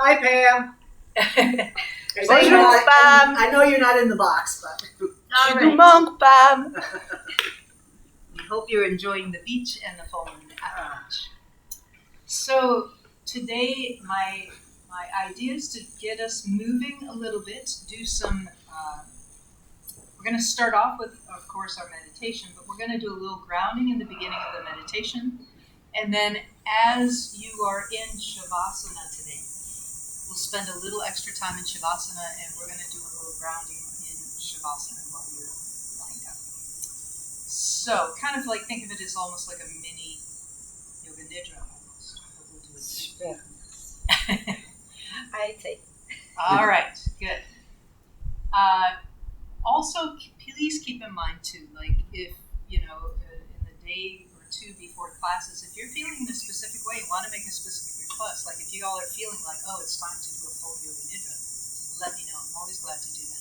Hi, Pam. Bonjour, Pam. I know you're not in the box, but. All right. Monk, Pam. We hope you're enjoying the beach and the full moon at the beach. So today, my idea is to get us moving a little bit. Do some. We're going to start off with, of course, our meditation, but we're going to do a little grounding in the beginning of the meditation, and then as you are in Savasana today, we'll spend a little extra time in Savasana, and we're going to do a little grounding in Savasana while you're lying down. So, kind of like think of it as almost like a mini yoga nidra almost. But we'll do it. I take. All right, good. Also, please keep in mind too, like if in the day or two before classes, if you're feeling in a specific way, you want to make a specific request. Like if you all are feeling like, oh, it's time to do a full yoga nidra, let me know. I'm always glad to do that.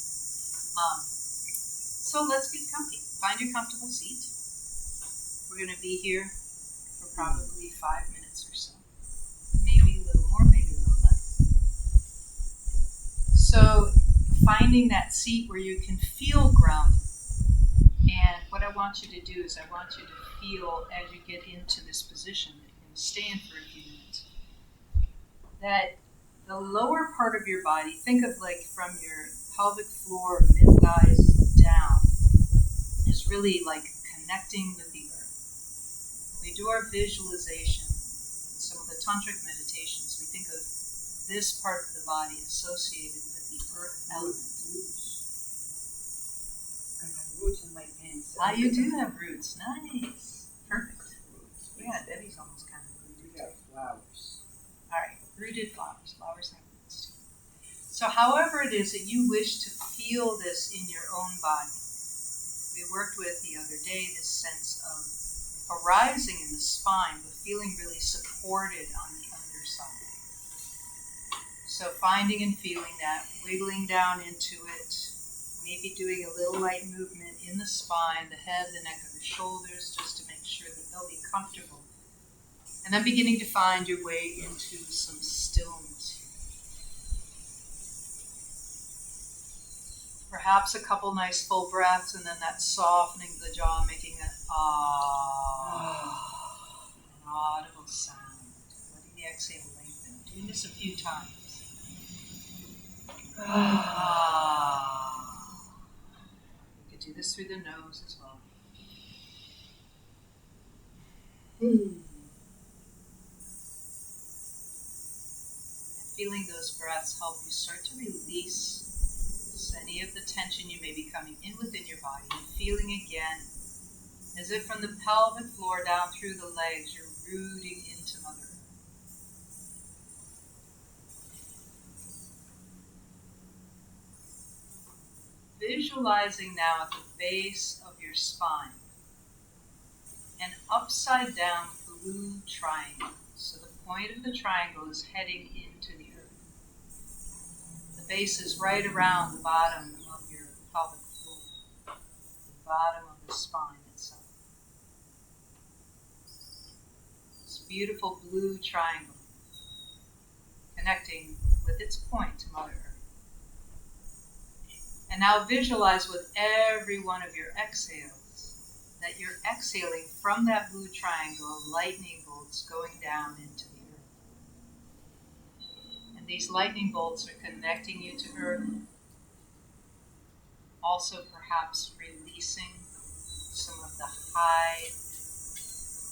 So let's get comfy. Find your comfortable seat. We're going to be here for probably 5 minutes or so. Maybe a little more, maybe a little less. So finding that seat where you can feel grounded. And what I want you to do is I want you to feel as you get into this position that you're going to stay in for a few minutes, that the lower part of your body, think of like from your pelvic floor, mid-thighs down, is really like connecting with the earth. When we do our visualization, some of the tantric meditations, we think of this part of the body associated with the earth element. I have roots in my pants. Ah, you do have roots. Nice. Perfect. Yeah, Debbie's almost kind of rooted. We have flowers. All right, rooted flowers. Flowers have roots too. So however it is that you wish to feel this in your own body, we worked with the other day this sense of arising in the spine, but feeling really supported on the underside. So finding and feeling that, wiggling down into it, maybe doing a little light movement in the spine, the head, the neck, and the shoulders, just to make sure that they'll be comfortable. And then beginning to find your way into some stillness here. Perhaps a couple nice full breaths, and then that softening of the jaw, making that an audible sound. Letting the exhale lengthen. Doing this a few times. You could do this through the nose as well. And feeling those breaths help you start to release any of the tension you may be coming in within your body, and feeling again as if from the pelvic floor down through the legs, you're rooting into Mother Earth. Visualizing now at the base of your spine an upside down blue triangle. So the point of the triangle is heading into the earth. The base is right around the bottom of your pelvic floor, the bottom of the spine itself. This beautiful blue triangle connecting with its point to Mother Earth. And now visualize with every one of your exhales that you're exhaling from that blue triangle, lightning bolts going down into the earth. And these lightning bolts are connecting you to earth, also perhaps releasing some of the high,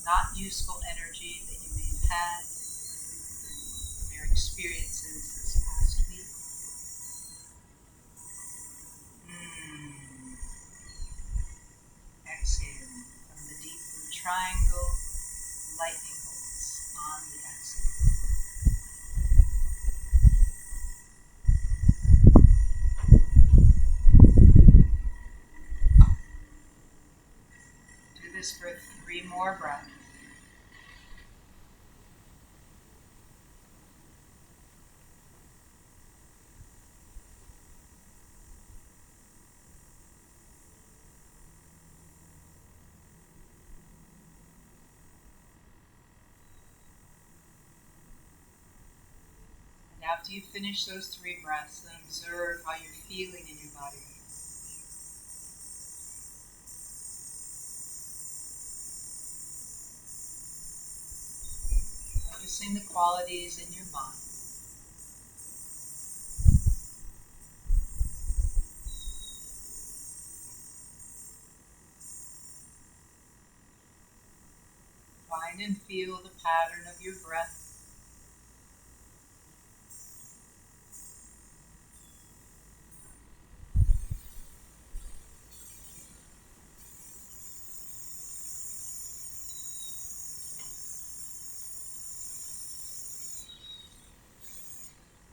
not useful energy that you may have had from your experiences this past week. Exhaling from the deep blue triangle, lightning bolts on the exhale. Do this for 3 more breaths. after you finish those 3 breaths, then observe how you're feeling in your body. Noticing the qualities in your mind. Find and feel the pattern of your breath.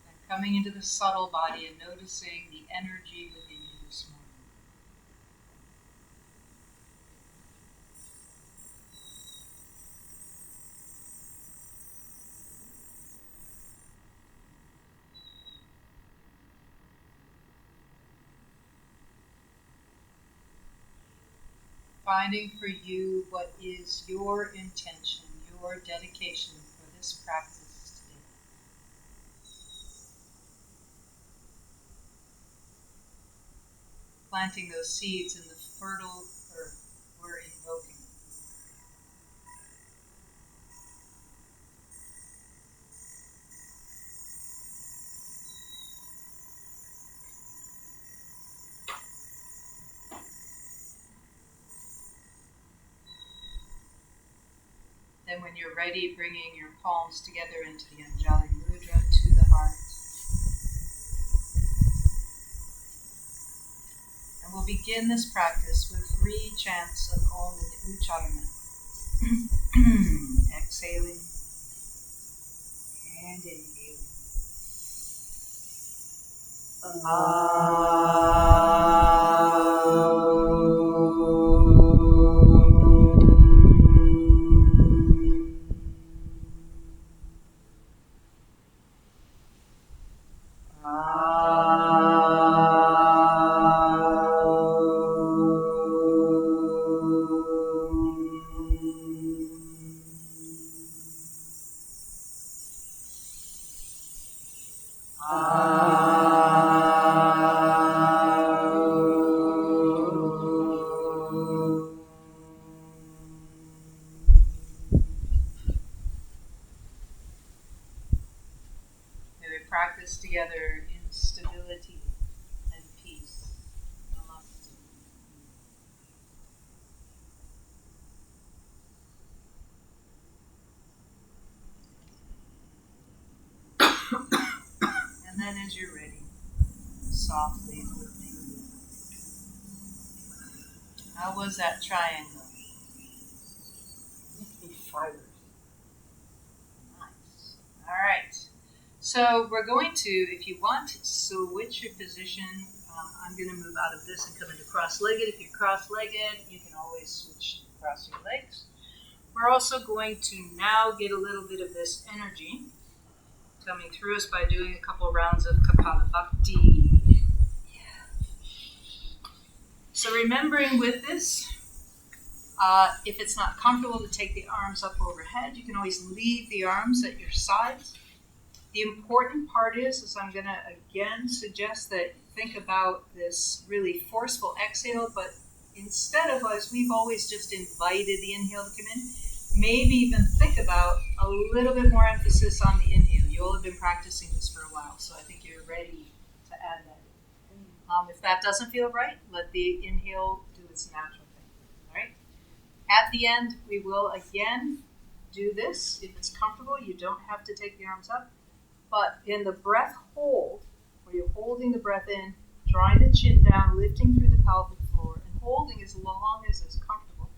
And coming into the subtle body and noticing the energy within you this morning. Finding for you what is your intention, your dedication for this practice today. Planting those seeds in the fertile earth we're invoking. Then when you're ready, bringing your palms together into the Anjali Mudra to the heart. And we'll begin this practice with 3 chants of Om in the Ucharana. Exhaling and inhaling. Practice together in stability and peace. Namaste. And then as you're ready, softly lifting. How was that triangle? Fibers. Nice. All right. So we're going to, if you want, switch your position. I'm going to move out of this and come into cross-legged. If you're cross-legged, you can always switch across your legs. We're also going to now get a little bit of this energy coming through us by doing a couple rounds of Kapalabhati. Yeah. So remembering with this, if it's not comfortable to take the arms up overhead, you can always leave the arms at your sides. The important part is I'm going to again suggest that you think about this really forceful exhale, but instead of us, we've always just invited the inhale to come in, maybe even think about a little bit more emphasis on the inhale. You all have been practicing this for a while, so I think you're ready to add that in. If that doesn't feel right, let the inhale do its natural thing. All right? At the end, we will again do this. If it's comfortable, you don't have to take the arms up. But in the breath hold, where you're holding the breath in, drawing the chin down, lifting through the pelvic floor, and holding as long as is comfortable.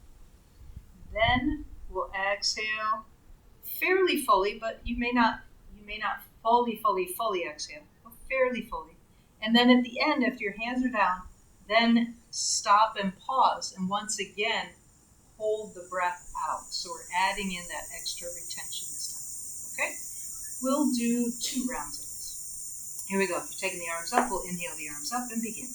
Then we'll exhale fairly fully, but you may not fully exhale, but fairly fully. And then at the end, after your hands are down, then stop and pause, and once again, hold the breath out. So we're adding in that extra retention this time. Okay? We'll do 2 rounds of this. Here we go. If you're taking the arms up, we'll inhale the arms up and begin.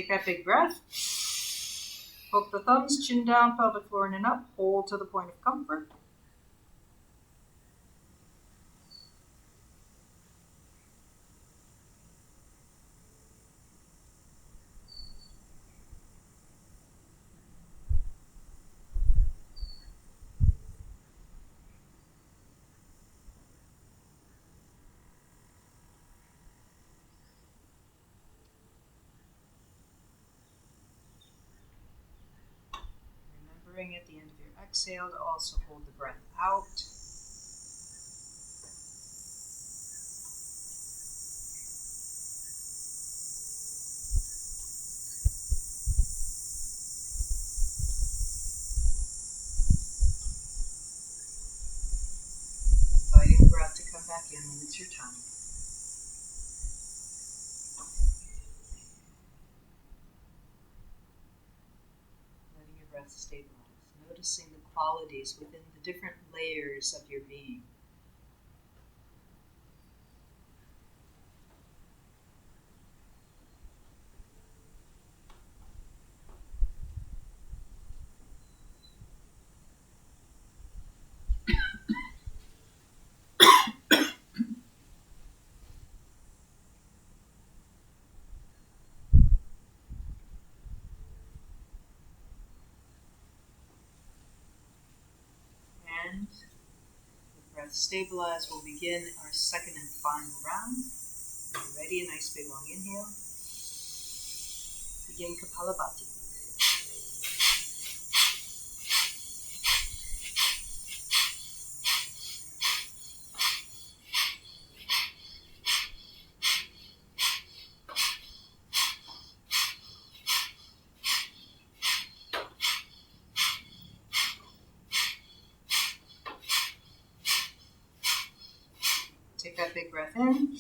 Take that big breath. Hook the thumbs, chin down, pelvic floor in and up. Hold to the point of comfort. Remembering at the end of your exhale to also hold the breath out. Inviting the breath to come back in when it's your time. Letting your breath stabilize. Noticing the qualities within the different layers of your being. And with breath stabilized, we'll begin our second and final round. Are you ready? A nice big long inhale. Begin Kapalabhati. Take that big breath in.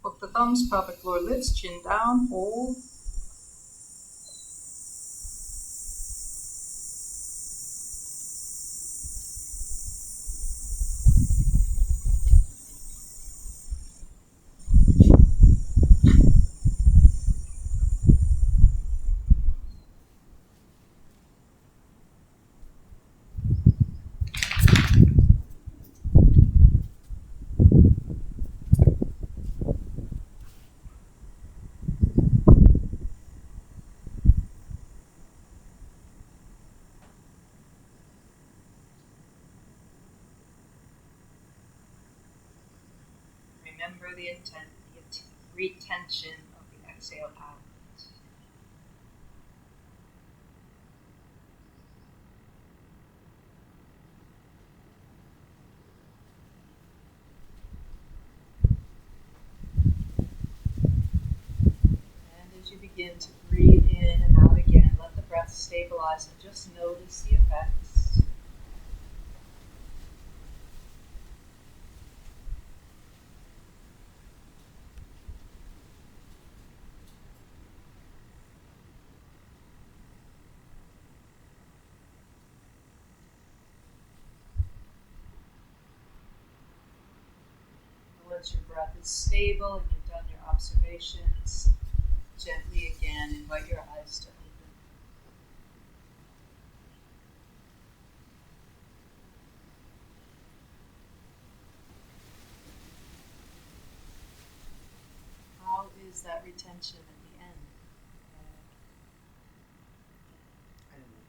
Hook the thumbs, pelvic floor lifts, chin down, hold. Remember the intent, the retention of the exhale out. And as you begin to breathe in and out again, let the breath stabilize and just notice the effects. Once your breath is stable and you've done your observations, gently again invite your eyes to open. How is that retention at the end? I don't know.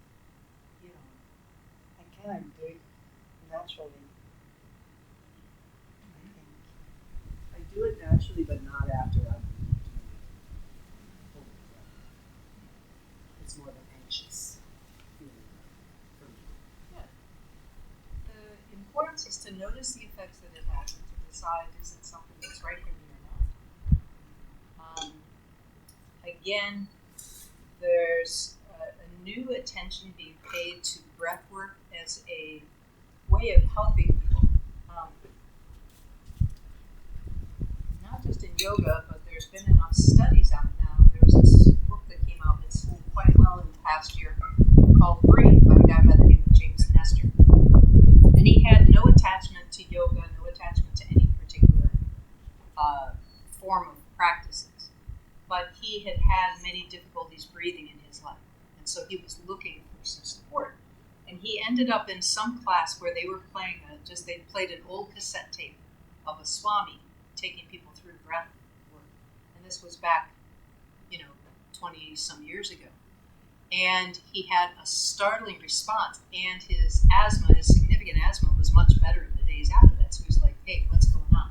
You know, I kind of do it naturally. I think. I do it naturally, but not after I'm doing it. Holding the breath. It's more of an anxious feeling for me. the importance is to notice the effects that it has and to decide is it something that's right for me or not. Again, there's a new attention being paid to breath work as a way of helping people. Not just in yoga, but there's been enough studies out now. There was this book that came out that sold quite well in the past year called Breathe by a guy by the name of James Nestor. And he had no attachment to yoga, no attachment to any particular form of practices. But he he had had many difficulties breathing in his life. And so he was looking for some support. And he ended up in some class where they were playing, they played an old cassette tape of a Swami taking people through breath work. And this was back, 20 some years ago. And he had a startling response, and his significant asthma was much better in the days after that. So he was like, hey, what's going on?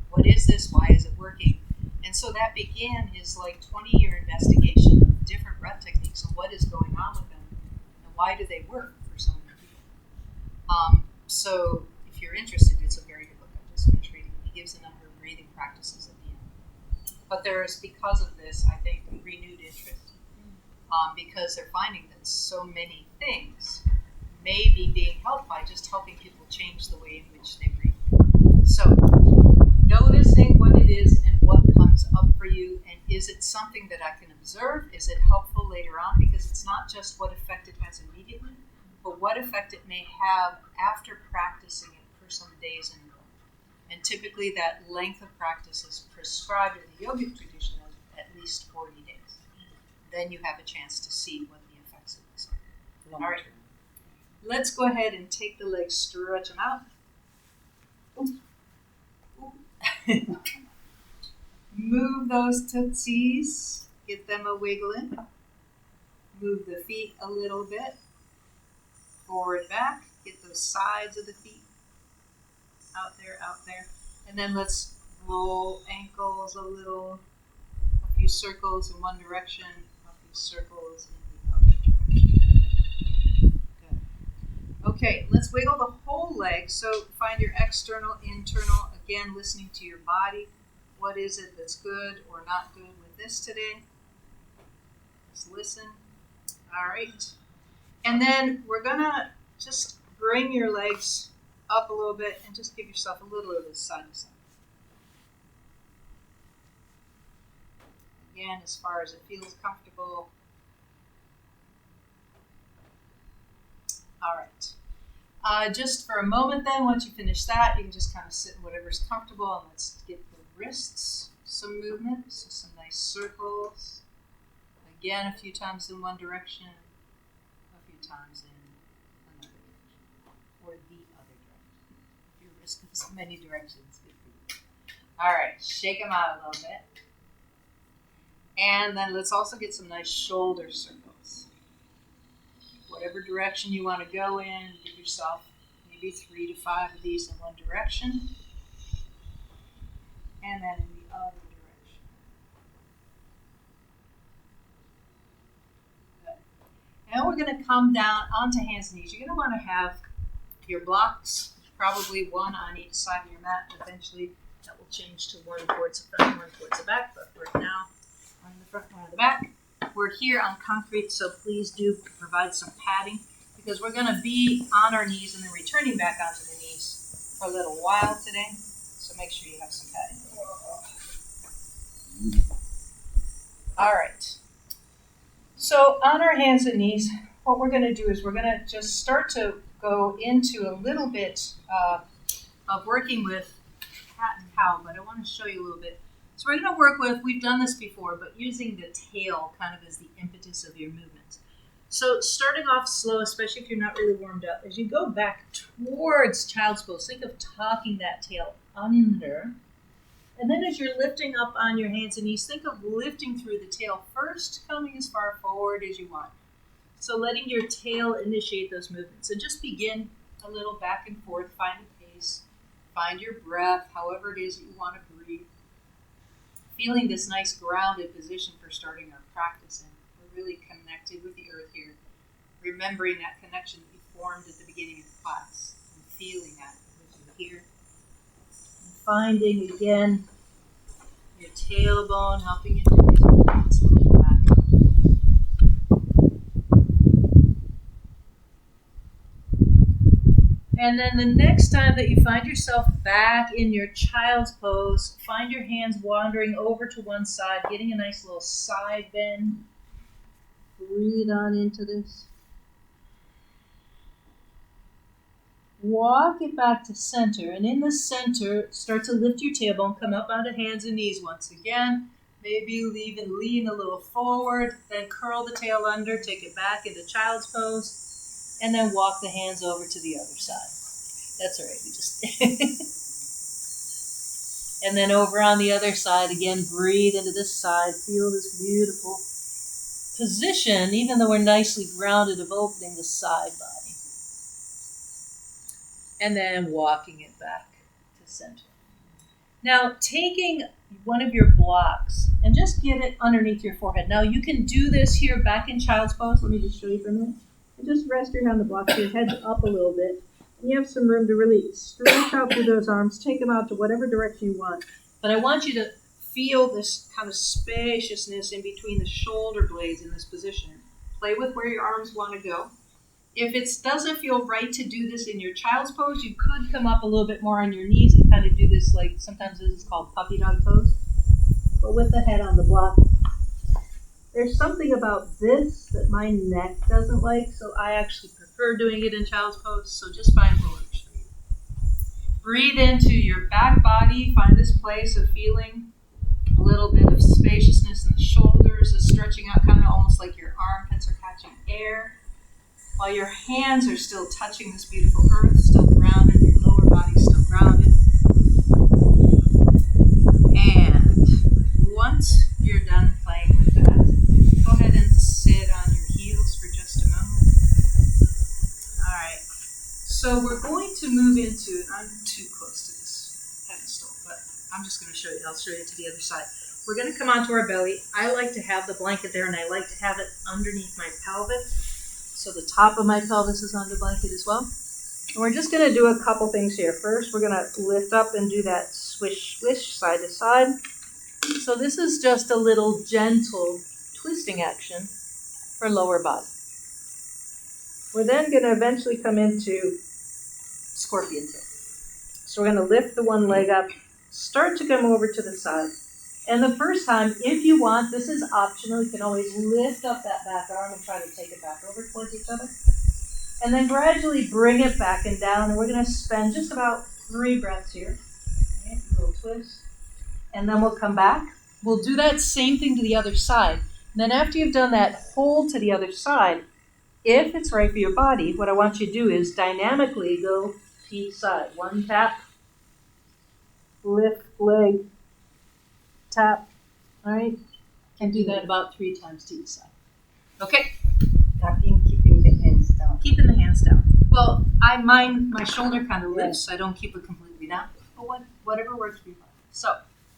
What is this? Why is it working? And so that began his 20-year investigation of different breath techniques and what is going on with them and why do they work for so many people. So if you're interested, it's a very good book. I've just been reading. He gives a number of breathing practices at the end. But there's, because of this, I think, renewed interest. Because they're finding that so many things may be being helped by just helping people change the way in which they breathe. So, noticing what it is and what comes up for you, and is it something that I can observe? Is it helpful later on? Because it's not just what effect it has immediately, but what effect it may have after practicing it for some days in a row. And typically that length of practice is prescribed in the yogic tradition as at least 40 days. Then you have a chance to see what the effects of this are. All right. Let's go ahead and take the legs, stretch them out. Ooh. Move those tootsies. Get them a wiggling. Move the feet a little bit. Forward, back. Get those sides of the feet out there. And then let's roll ankles a little. A few circles in one direction. Circles in the other direction. Good. Okay, let's wiggle the whole leg. So find your external, internal. Again, listening to your body. What is it that's good or not good with this today? Just listen. All right. And then we're going to just bring your legs up a little bit and just give yourself a little of this side to side. Again, as far as it feels comfortable. All right. Just for a moment then, once you finish that, you can just kind of sit in whatever's comfortable, and let's get the wrists some movement, so some nice circles. Again, a few times in one direction, a few times in another direction, or the other direction. If your wrist goes in many directions, good for you. All right, shake them out a little bit. And then let's also get some nice shoulder circles. Whatever direction you want to go in, give yourself maybe 3 to 5 of these in one direction. And then in the other direction. Good. Now we're going to come down onto hands and knees. You're going to want to have your blocks, probably one on each side of your mat. Eventually that will change to one towards the front, one towards the back, but right now, one in the front, one in the back. We're here on concrete, so please do provide some padding because we're going to be on our knees and then returning back onto the knees for a little while today. So make sure you have some padding. All right. So on our hands and knees, what we're going to do is we're going to just start to go into a little bit of working with cat and cow, but I want to show you a little bit. So we're going to work with, we've done this before, but using the tail kind of as the impetus of your movements. So starting off slow, especially if you're not really warmed up, as you go back towards child's pose, think of tucking that tail under. And then as you're lifting up on your hands and knees, think of lifting through the tail first, coming as far forward as you want. So letting your tail initiate those movements. So just begin a little back and forth, find a pace, find your breath, however it is that you want to breathe. Feeling this nice grounded position for starting our practice, and we're really connected with the earth here. Remembering that connection that you formed at the beginning of the class, and feeling that with you here. And finding again your tailbone, helping you do these movements a little back. And then the next time that you find yourself back in your child's pose, find your hands wandering over to one side, getting a nice little side bend. Breathe on into this. Walk it back to center, and in the center, start to lift your tailbone, come up onto hands and knees once again. Maybe even lean a little forward, then curl the tail under, take it back into child's pose, and then walk the hands over to the other side. That's all right, we just... And then over on the other side, again, breathe into this side, feel this beautiful position, even though we're nicely grounded, of opening the side body. And then walking it back to center. Now, taking one of your blocks and just get it underneath your forehead. Now, you can do this here back in child's pose. Let me just show you for a minute. And just rest your hand on the block so your head's up a little bit. And you have some room to really stretch out through those arms, take them out to whatever direction you want. But I want you to feel this kind of spaciousness in between the shoulder blades in this position. Play with where your arms want to go. If it doesn't feel right to do this in your child's pose, you could come up a little bit more on your knees and kind of do this, like sometimes this is called puppy dog pose, but with the head on the block. There's something about this that my neck doesn't like, so I actually prefer doing it in child's pose, so just find what works for you. Breathe into your back body, find this place of feeling a little bit of spaciousness in the shoulders, a stretching out, kind of almost like your armpits are catching air. While your hands are still touching this beautiful earth, still grounded, your lower body's still grounded. And once you're done playing with that, go ahead and sit on your heels for just a moment. All right. So we're going to move into, I'm too close to this pedestal, but I'm just going to show you, I'll show you to the other side. We're going to come onto our belly. I like to have the blanket there, and I like to have it underneath my pelvis. So the top of my pelvis is on the blanket as well. And we're just going to do a couple things here. First, we're going to lift up and do that swish, swish, side to side. So this is just a little gentle twisting action for lower body. We're then going to eventually come into scorpion tail. So we're going to lift the one leg up, start to come over to the side. And the first time, if you want, this is optional. You can always lift up that back arm and try to take it back over towards each other. And then gradually bring it back and down. And we're going to spend just about 3 breaths here. Okay, a little twist. And then we'll come back. We'll do that same thing to the other side. And then after you've done that hold to the other side, if it's right for your body, what I want you to do is dynamically go to each side. One tap, lift leg, tap, all right? And do that about 3 times to each side. Okay? Tapping, keeping the hands down. Keeping the hands down. Well, my shoulder kind of lifts, so I don't keep it completely down. But whatever works for you. So,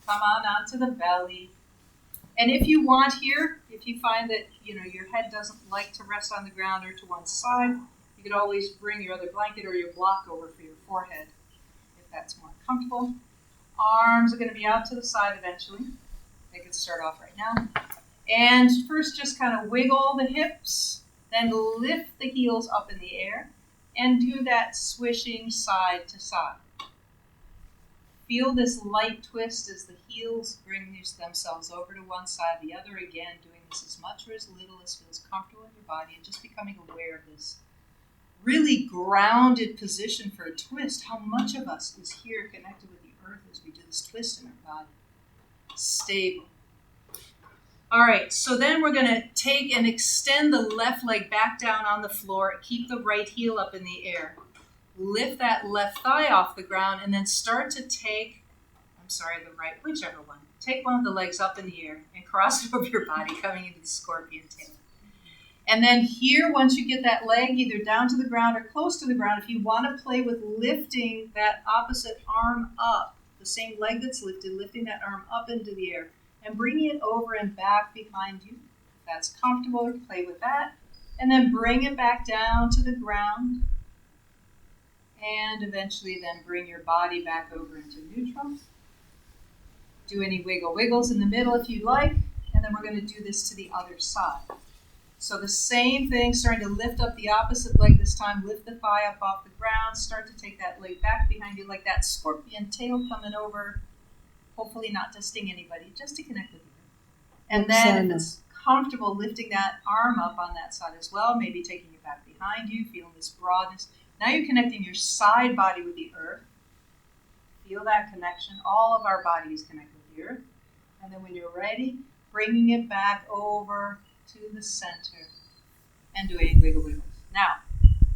come on onto the belly. And if you want here, if you find that your head doesn't like to rest on the ground or to one side, you could always bring your other blanket or your block over for your forehead, if that's more comfortable. Arms are going to be out to the side eventually. They can start off right now. And first just kind of wiggle the hips, then lift the heels up in the air, and do that swishing side to side. Feel this light twist as the heels bring themselves over to one side, the other again, doing this as much or as little as feels comfortable in your body, and just becoming aware of this really grounded position for a twist. How much of us is here connected with the earth as we do this twist in our body? Stable. All right, so then we're going to take and extend the left leg back down on the floor. Keep the right heel up in the air. Lift that left thigh off the ground and then start to take, the right, whichever one. Take one of the legs up in the air and cross it over your body, coming into the scorpion tail. And then here, once you get that leg either down to the ground or close to the ground, if you want to play with lifting that opposite arm up, the same leg that's lifted, lifting that arm up into the air and bringing it over and back behind you. If that's comfortable, play with that. And then bring it back down to the ground. And eventually then bring your body back over into neutral. Do any wiggle wiggles in the middle if you'd like. And then we're going to do this to the other side. So the same thing, starting to lift up the opposite leg this time. Lift the thigh up off the ground. Start to take that leg back behind you like that scorpion tail coming over. Hopefully not to sting anybody, just to connect with you. And then if it's comfortable, lifting that arm up on that side as well, maybe taking it back behind you, feeling this broadness. Now you're connecting your side body with the earth. Feel that connection. All of our body is connected with the earth. And then when you're ready, bringing it back over to the center and doing wiggle wiggles. Now,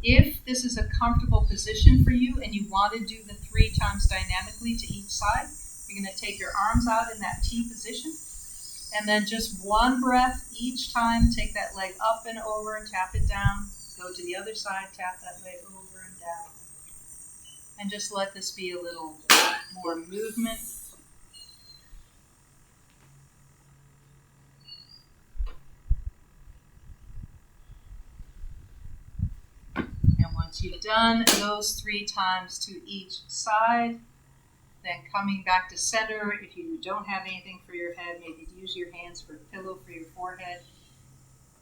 if this is a comfortable position for you and you want to do the 3 times dynamically to each side, you're going to take your arms out in that T position. And then just one breath each time. Take that leg up and over and tap it down. Go to the other side, tap that leg over and down. And just let this be a little more movement. And once you've done those 3 times to each side, then coming back to center. If you don't have anything for your head, maybe use your hands for a pillow for your forehead.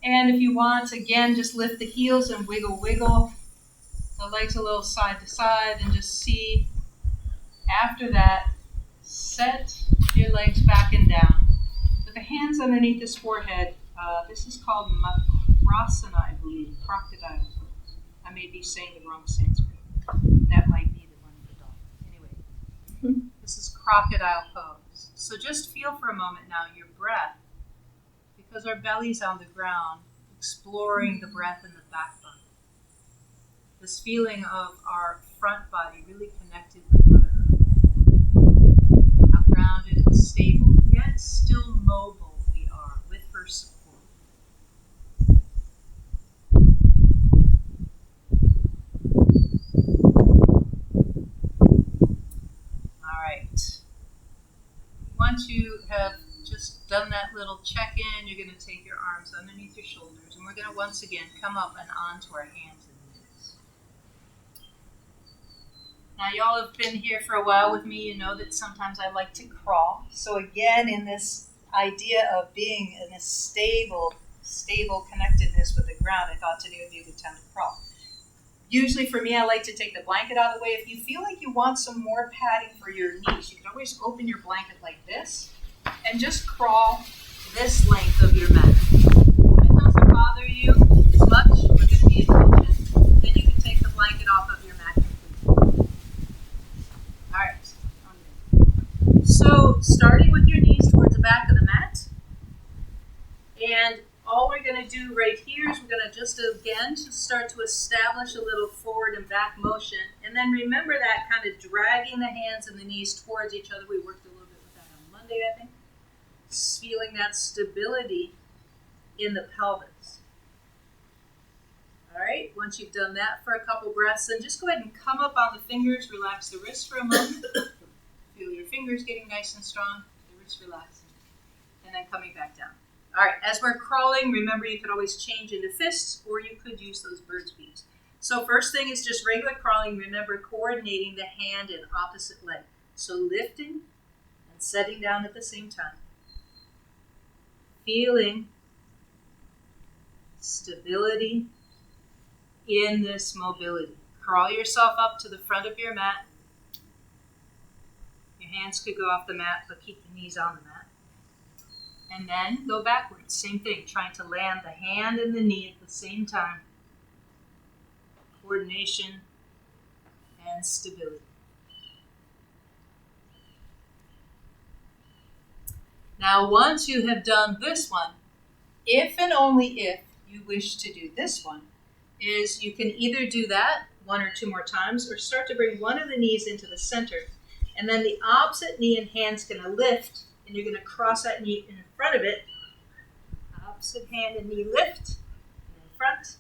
And if you want, again, just lift the heels and wiggle, wiggle the legs a little side to side, and just see. After that, set your legs back and down with the hands underneath this forehead. This is called Makrasana, I believe, crocodile pose. I may be saying the wrong Sanskrit. That might be the one with the dog. Anyway, this is crocodile pose. So just feel for a moment now your breath, because our belly's on the ground, exploring the breath in the back body. This feeling of our front body really connected with Mother Earth. How grounded and stable, yet still mobile we are with her support. All right. Once you have just done that little check-in, you're going to take your arms underneath your shoulders, and we're going to once again come up and onto our hands and knees. Now, y'all have been here for a while with me. You know that sometimes I like to crawl. So again, in this idea of being in this stable connectedness with the ground, I thought today would be a good time to crawl. Usually for me, I like to take the blanket out of the way. If you feel like you want some more padding for your knees, you can always open your blanket like this and just crawl this length of your mat. If it doesn't bother you as much, we're going to be in motion, then you can take the blanket off of your mat completely. All right. So starting with your knees towards the back of the mat, and all we're going to do right here is we're going to just again start to establish a little forward and back motion. And then remember that kind of dragging the hands and the knees towards each other. We worked a little bit with that on Monday, I think. Feeling that stability in the pelvis. All right, once you've done that for a couple breaths, then just go ahead and come up on the fingers, relax the wrists for a moment. Feel your fingers getting nice and strong, the wrists relaxing, and then coming back down. All right, as we're crawling, remember you could always change into fists, or you could use those bird's beaks. So first thing is just regular crawling. Remember coordinating the hand and opposite leg. So lifting and setting down at the same time. Feeling stability in this mobility. Crawl yourself up to the front of your mat. Your hands could go off the mat, but keep the knees on the mat. And then go backwards. Same thing, trying to land the hand and the knee at the same time. Coordination and stability. Now, once you have done this one, if and only if you wish to do this one, is you can either do that 1 or 2 more times, or start to bring one of the knees into the center, and then the opposite knee and hand's going to lift, and you're going to cross that knee in front of it. Opposite hand and knee lift, and in front.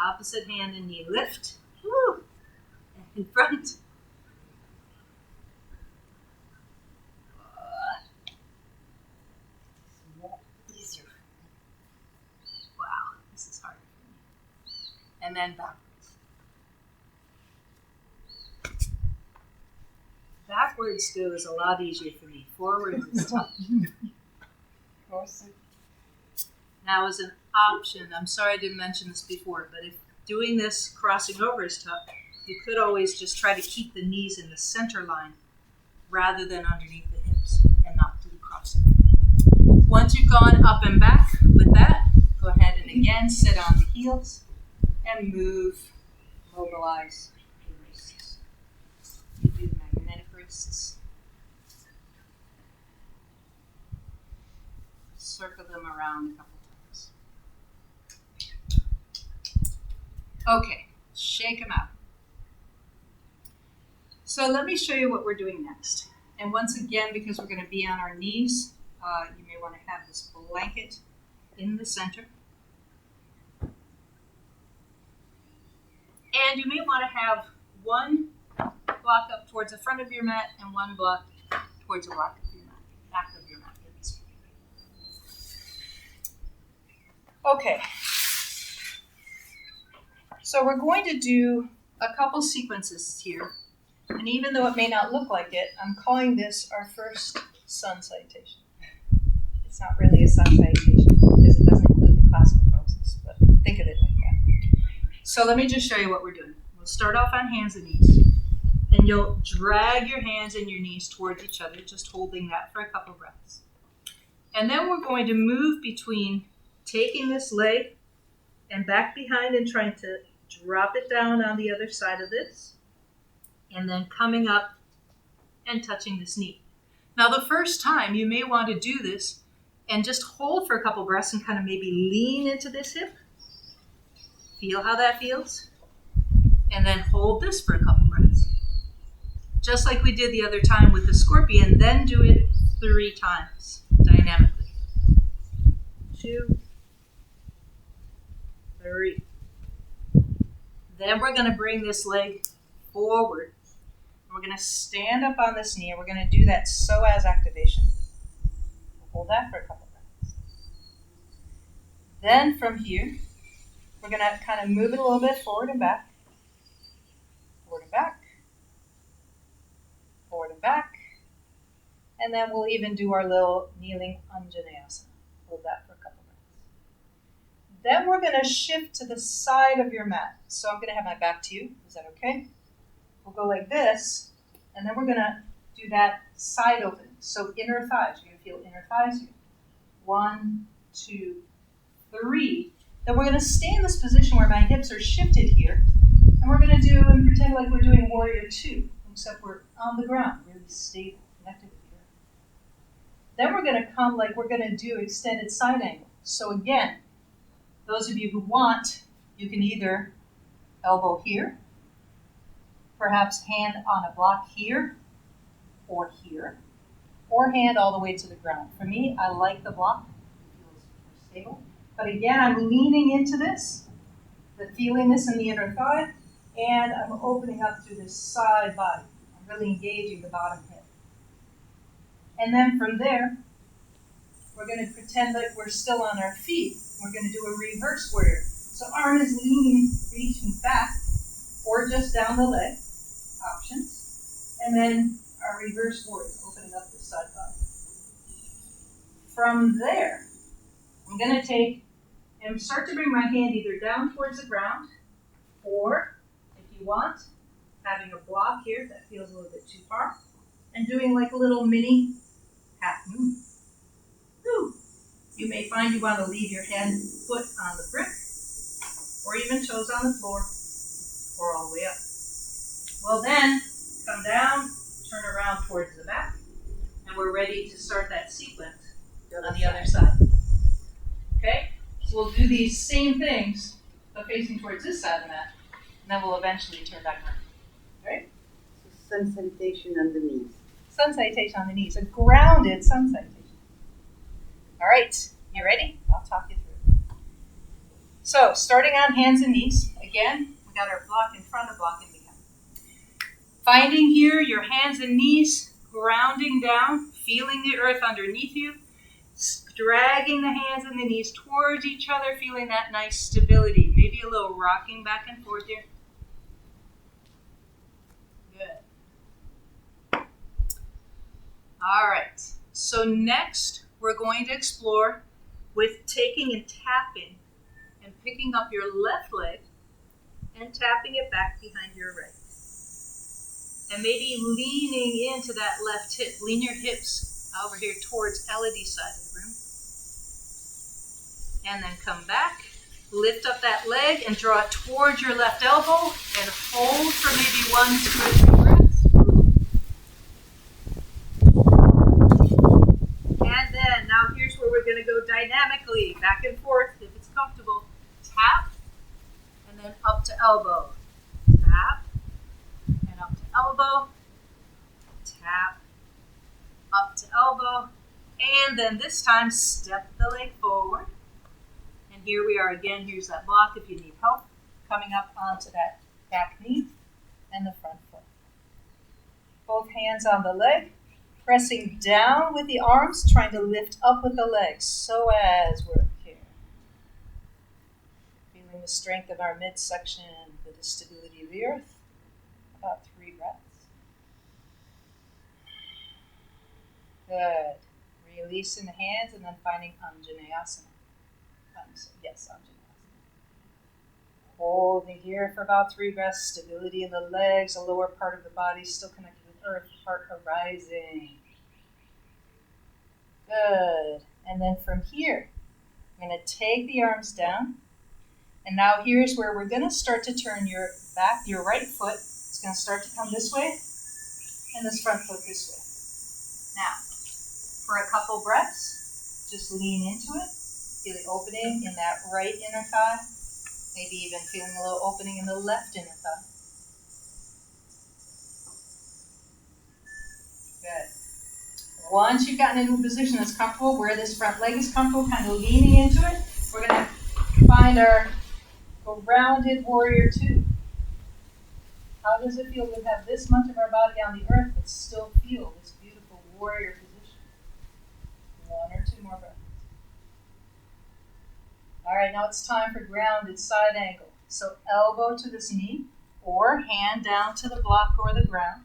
Opposite hand and knee lift, woo, and in front. Easier. Wow, this is hard for me. And then backwards. Backwards goes a lot easier for me. Forwards is tough. Now, as an option, I'm sorry I didn't mention this before, but if doing this crossing over is tough, you could always just try to keep the knees in the center line rather than underneath the hips and not do the crossing. Once you've gone up and back with that, go ahead and again sit on the heels and move, mobilize the wrists. You do the magnetic wrists. circle them around a couple times. Okay, shake them out. So let me show you what we're doing next. And once again, because we're going to be on our knees, you may want to have this blanket in the center. And you may want to have one block up towards the front of your mat and one block towards the back of your mat. Okay. So we're going to do a couple sequences here. And even though it may not look like it, I'm calling this our first sun salutation. It's not really a sun salutation because it doesn't include the classical poses, but think of it like that. So let me just show you what we're doing. We'll start off on hands and knees. And you'll drag your hands and your knees towards each other, just holding that for a couple breaths. And then we're going to move between taking this leg and back behind and trying to drop it down on the other side of this. And then coming up and touching this knee. Now the first time you may want to do this and just hold for a couple breaths and kind of maybe lean into this hip. Feel how that feels. And then hold this for a couple breaths. Just like we did the other time with the scorpion, then do it 3 times dynamically. 2, 3. Then we're going to bring this leg forward. We're going to stand up on this knee and we're going to do that psoas activation. Hold that for a couple minutes. Then from here, we're going to kind of move it a little bit forward and back. Forward and back. Forward and back. And then we'll even do our little kneeling Anjaneyasana. Hold that for a couple minutes. Then we're going to shift to the side of your mat. So I'm going to have my back to you. Is that okay? We'll go like this, and then we're going to do that side opening. So inner thighs. You're going to feel inner thighs here. 1, 2, 3. Then we're going to stay in this position where my hips are shifted here, and we're going to do and pretend like we're doing warrior 2, except we're on the ground, really stable, connected with the earth. Then we're going to come like we're going to do extended side angle. So again, those of you who want, you can either elbow here, perhaps hand on a block here, or hand all the way to the ground. For me, I like the block. It feels more stable. But again, I'm leaning into this, feeling this in the inner thigh, and I'm opening up through this side body. I'm really engaging the bottom hip. And then from there, we're going to pretend like we're still on our feet. We're going to do a reverse warrior. So arm is leaning, reaching back, or just down the leg. Options. And then our reverse warrior, opening up the side body. From there, I'm going to take and start to bring my hand either down towards the ground, or, if you want, having a block here that feels a little bit too far, and doing like a little mini half moon. Woo. You may find you want to leave your foot on the brick, or even toes on the floor, or all the way up. Well then, come down, turn around towards the back, and we're ready to start that sequence on the other side. Okay? So we'll do these same things, but facing towards this side of the mat, and then we'll eventually turn back around. Right? So sun salutation on the knees. Sun salutation on the knees, a grounded sun salutation. All right, you ready? I'll talk you through it. So, starting on hands and knees, again, we got our block in front, a block in behind. Finding here your hands and knees, grounding down, feeling the earth underneath you, dragging the hands and the knees towards each other, feeling that nice stability. Maybe a little rocking back and forth here. Good. All right, so next we're going to explore with taking and tapping and picking up your left leg and tapping it back behind your right. And maybe leaning into that left hip. Lean your hips over here towards Elodie's side of the room. And then come back. Lift up that leg and draw it towards your left elbow and hold for maybe 1, 2, or 3 breaths. And then, now here's where where we're going to go dynamically, back and forth if it's comfortable. Tap, and then up to elbow. Tap, and up to elbow. Tap, up to elbow. And then this time, step the leg forward. And here we are again. Here's that block if you need help. Coming up onto that back knee and the front foot. Both hands on the leg. Pressing down with the arms, trying to lift up with the legs. So as we're here. Feeling the strength of our midsection, the stability of the earth. About 3 breaths. Good. Releasing the hands and then finding Anjaneyasana. Yes, Anjaneyasana. Holding here for about 3 breaths. Stability in the legs, the lower part of the body still connected with earth, heart arising. Good. And then from here, I'm going to take the arms down. And now here's where we're going to start to turn your right foot. It's going to start to come this way, and this front foot this way. Now, for a couple breaths, just lean into it. Feel the opening in that right inner thigh. Maybe even feeling a little opening in the left inner thigh. Good. Once you've gotten into a position that's comfortable, where this front leg is comfortable, kind of leaning into it, we're going to find our grounded warrior 2. How does it feel to have this much of our body on the earth but still feel this beautiful warrior position? 1 or 2 more breaths. All right, now it's time for grounded side angle. So elbow to this knee or hand down to the block or the ground.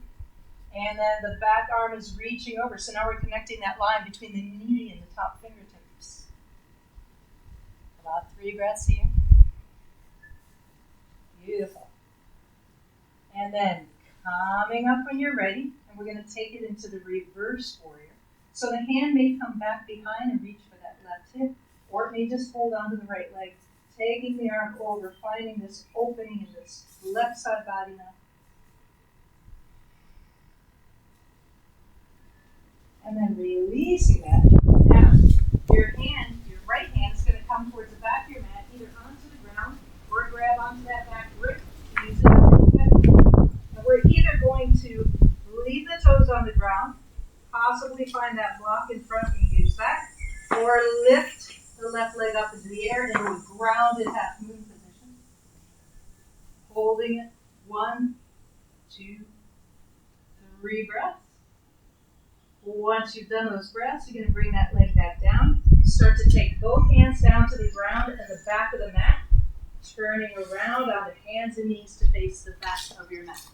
And then the back arm is reaching over. So now we're connecting that line between the knee and the top fingertips. About 3 breaths here. Beautiful. And then coming up when you're ready, and we're going to take it into the reverse warrior. So the hand may come back behind and reach for that left hip, or it may just hold onto the right leg, taking the arm over, finding this opening in this left side body now. And then releasing that. Now, your right hand is going to come towards the back of your mat, either onto the ground or grab onto that back rib. Use it. And we're either going to leave the toes on the ground, possibly find that block in front and use that, or lift the left leg up into the air into a grounded half moon position. Holding it. 1, 2, 3 breaths. Once you've done those breaths, you're going to bring that leg back down. Start to take both hands down to the ground and the back of the mat, turning around on the hands and knees to face the back of your mat.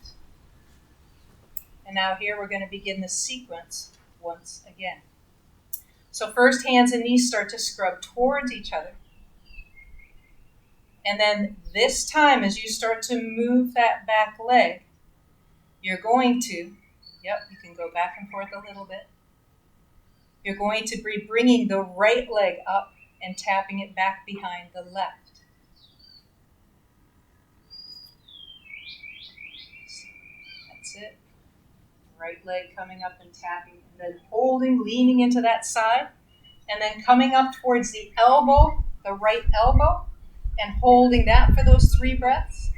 And now here we're going to begin the sequence once again. So first, hands and knees start to scrub towards each other. And then this time, as you start to move that back leg, you're going to, you can go back and forth a little bit. You're going to be bringing the right leg up and tapping it back behind the left. That's it. Right leg coming up and tapping, and then holding, leaning into that side, and then coming up towards the elbow, the right elbow, and holding that for those 3 breaths.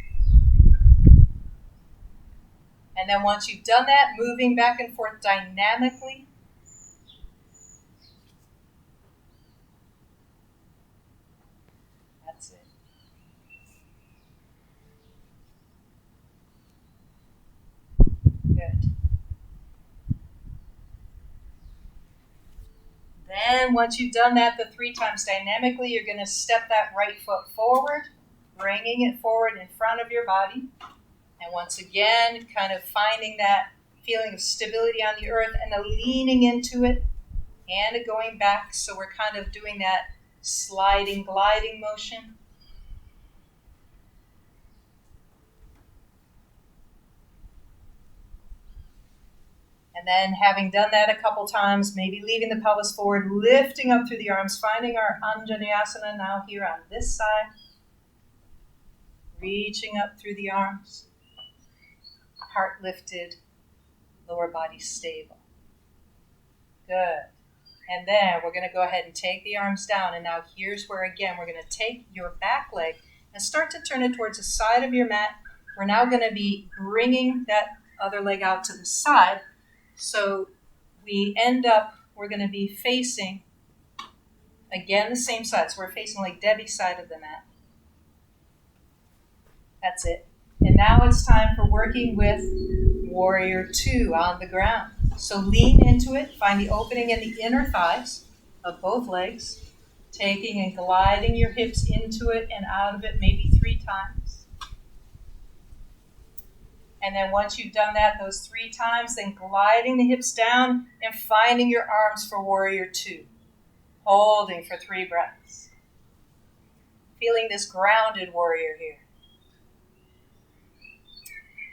And then once you've done that, moving back and forth dynamically. That's it. Good. Then once you've done that the 3 times dynamically, you're going to step that right foot forward, bringing it forward in front of your body. And once again, kind of finding that feeling of stability on the earth and then leaning into it and going back. So we're kind of doing that sliding, gliding motion. And then having done that a couple times, maybe leaving the pelvis forward, lifting up through the arms, finding our Anjaneyasana now here on this side. Reaching up through the arms. Heart lifted, lower body stable. Good. And then we're going to go ahead and take the arms down. And now here's where, again, we're going to take your back leg and start to turn it towards the side of your mat. We're now going to be bringing that other leg out to the side. So we end up, we're going to be facing, again, the same side. So we're facing like Debbie's side of the mat. That's it. And now it's time for working with Warrior 2 on the ground. So lean into it, find the opening in the inner thighs of both legs, taking and gliding your hips into it and out of it maybe 3 times. And then once you've done that those 3 times, then gliding the hips down and finding your arms for Warrior 2. Holding for 3 breaths. Feeling this grounded warrior here.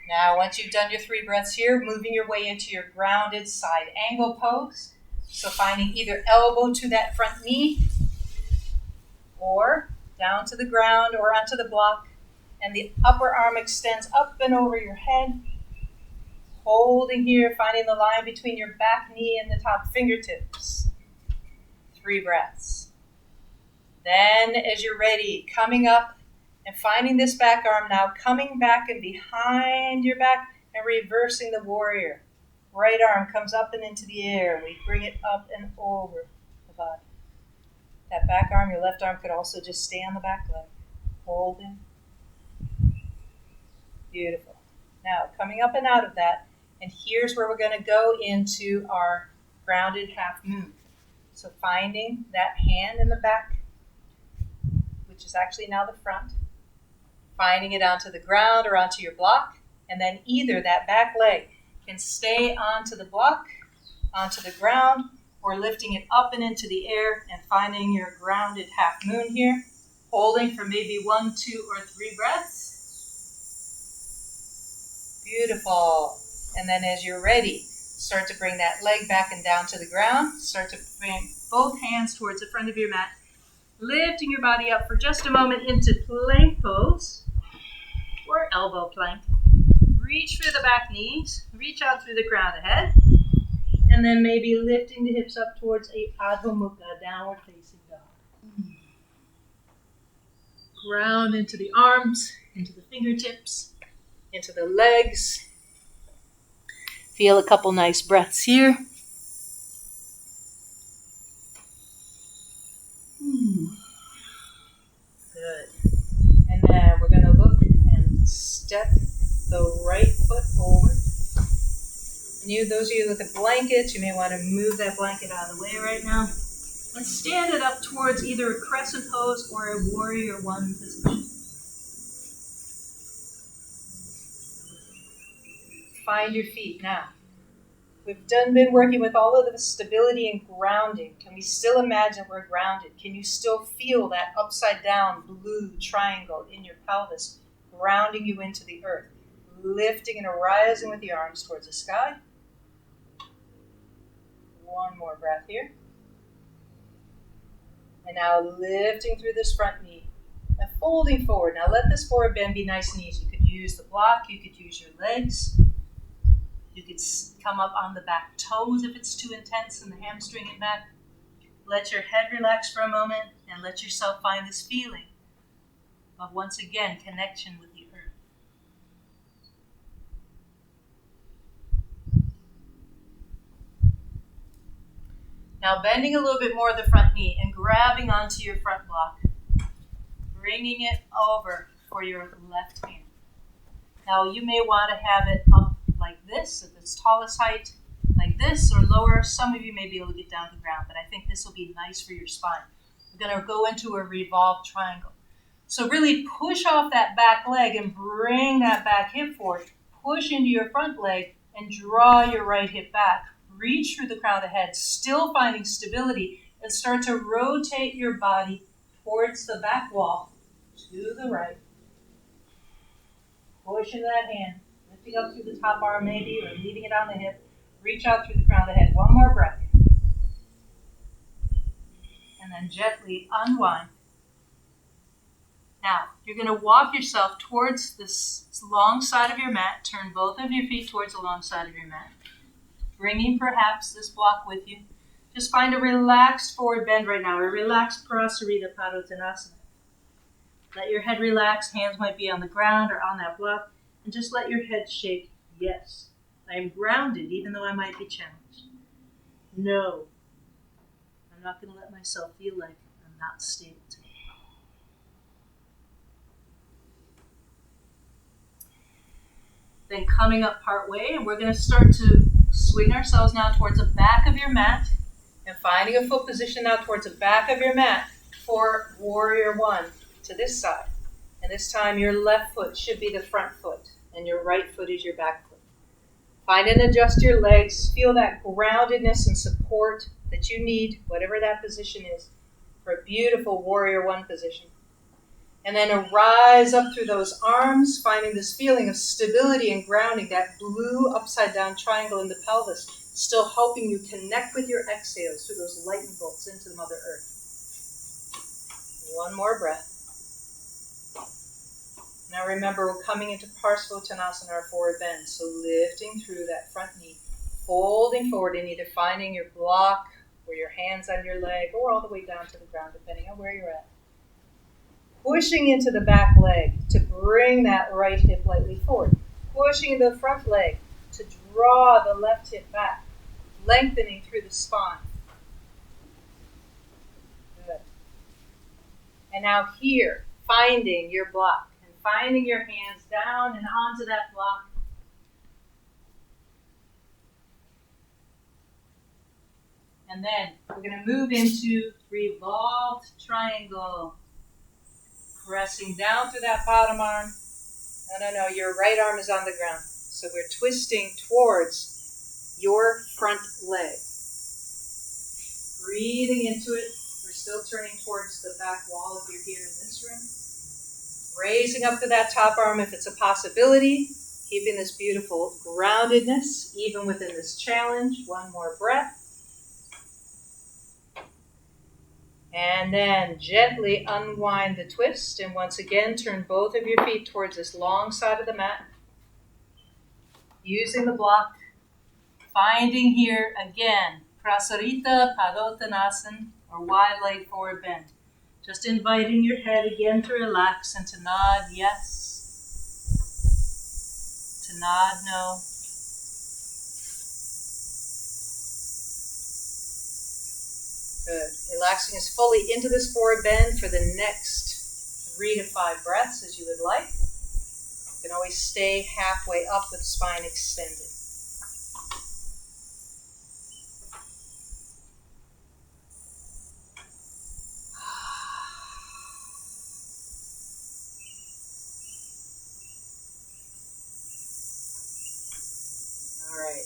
Now, once you've done your 3 breaths here, moving your way into your grounded side angle pose. So finding either elbow to that front knee, or down to the ground or onto the block. And the upper arm extends up and over your head. Holding here, finding the line between your back knee and the top fingertips. 3 breaths. Then, as you're ready, coming up and finding this back arm now, coming back and behind your back and reversing the warrior. Right arm comes up and into the air, and we bring it up and over the body. That back arm, your left arm could also just stay on the back leg. Holding. Beautiful. Now, coming up and out of that, and here's where we're going to go into our grounded half moon. So finding that hand in the back, which is actually now the front, finding it onto the ground or onto your block, and then either that back leg can stay onto the block, onto the ground, or lifting it up and into the air and finding your grounded half moon here, holding for maybe 1, 2, or 3 breaths. Beautiful. And then as you're ready, start to bring that leg back and down to the ground. Start to bring both hands towards the front of your mat, lifting your body up for just a moment into plank pose or elbow plank. Reach through the back knees, reach out through the crown of the head, and then maybe lifting the hips up towards a Adho Mukha, downward facing dog. Ground into the arms, into the fingertips, into the legs. Feel a couple nice breaths here. Good. And then we're going to look and step the right foot forward. And those of you with the blankets, you may want to move that blanket out of the way right now. And stand it up towards either a crescent pose or a warrior 1 position. Find your feet now. We've been working with all of the stability and grounding. Can we still imagine we're grounded? Can you still feel that upside down blue triangle in your pelvis, grounding you into the earth, lifting and rising with the arms towards the sky? 1 more breath here. And now lifting through this front knee and folding forward. Now let this forward bend be nice and easy. You could use the block, you could use your legs. You could come up on the back toes if it's too intense and the hamstring and back. Let your head relax for a moment and let yourself find this feeling of, once again, connection with the earth. Now bending a little bit more of the front knee and grabbing onto your front block. Bringing it over for your left hand. Now you may want to have it up like this, at its tallest height, like this, or lower. Some of you may be able to get down to the ground, but I think this will be nice for your spine. We're going to go into a revolved triangle. So really push off that back leg and bring that back hip forward. Push into your front leg and draw your right hip back. Reach through the crown of the head, still finding stability, and start to rotate your body towards the back wall, to the right. Push into that hand. Lifting up through the top arm maybe, or leaving it on the hip. Reach out through the crown of the head. 1 more breath. And then gently unwind. Now, you're going to walk yourself towards this long side of your mat. Turn both of your feet towards the long side of your mat. Bringing perhaps this block with you. Just find a relaxed forward bend right now, a relaxed Prasarita Padottanasana. Let your head relax, hands might be on the ground or on that block, and just let your head shake. Yes, I am grounded even though I might be challenged. No, I'm not going to let myself feel like I'm not stable today. Then coming up part way, and we're going to start to swing ourselves now towards the back of your mat, and finding a foot position now towards the back of your mat for warrior one to this side. And this time your left foot should be the front foot, and your right foot is your back foot. Find and adjust your legs. Feel that groundedness and support that you need, whatever that position is, for a beautiful warrior one position. And then arise up through those arms, finding this feeling of stability and grounding, that blue upside down triangle in the pelvis, still helping you connect with your exhales through those lightning bolts into the Mother Earth. One more breath. Now remember, we're coming into Parsvottanasana, our forward bend. So lifting through that front knee, folding forward and either finding your block or your hands on your leg or all the way down to the ground, depending on where you're at. Pushing into the back leg to bring that right hip lightly forward. Pushing the front leg to draw the left hip back, lengthening through the spine. Good. And now here, finding your block and finding your hands down and onto that block. And then we're going to move into revolved triangle. Pressing down through that bottom arm. No, your right arm is on the ground. So we're twisting towards your front leg. Breathing into it. We're still turning towards the back wall if you're here in this room. Raising up to that top arm if it's a possibility. Keeping this beautiful groundedness even within this challenge. One more breath. And then gently unwind the twist, and once again turn both of your feet towards this long side of the mat. Using the block, finding here again, Prasarita Padottanasana, or wide leg forward bend. Just inviting your head again to relax and to nod yes, to nod no. Good. Relaxing us fully into this forward bend for the next 3 to 5 breaths as you would like. You can always stay halfway up with spine extended.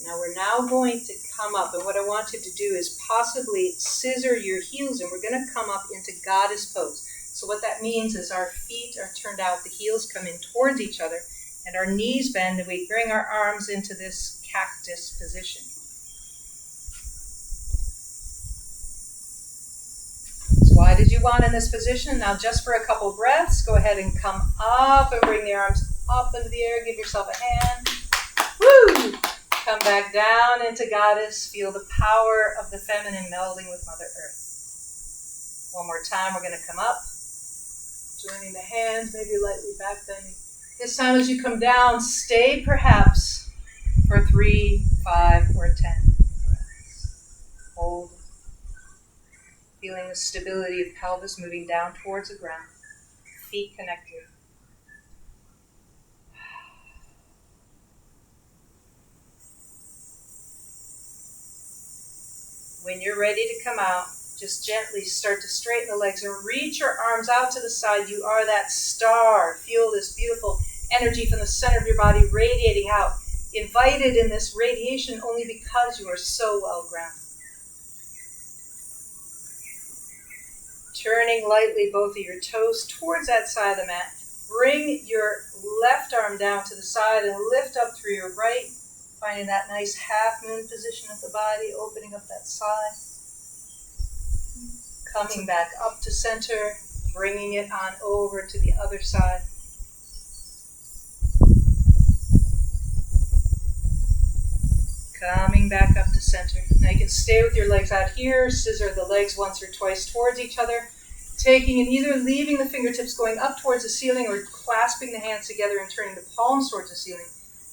Now we're now going to come up, and what I want you to do is possibly scissor your heels, and we're going to come up into goddess pose. So what that means is our feet are turned out, the heels come in towards each other, and our knees bend, and we bring our arms into this cactus position. So why did you want in this position? Now just for a couple breaths, go ahead and come up and bring the arms up into the air. Give yourself a hand. Woo! Come back down into goddess. Feel the power of the feminine melding with Mother Earth. One more time, we're going to come up. Joining the hands, maybe lightly back bending. This time as you come down, stay perhaps for 3, 5, or 10 breaths. Hold. Feeling the stability of pelvis moving down towards the ground. Feet connected. When you're ready to come out, just gently start to straighten the legs and reach your arms out to the side. You are that star. Feel this beautiful energy from the center of your body radiating out. Invited in this radiation only because you are so well grounded. Turning lightly both of your toes towards that side of the mat. Bring your left arm down to the side and lift up through your right. Finding that nice half moon position of the body, opening up that side. Coming back up to center, bringing it on over to the other side. Coming back up to center. Now you can stay with your legs out here, scissor the legs once or twice towards each other, taking and either leaving the fingertips going up towards the ceiling or clasping the hands together and turning the palms towards the ceiling.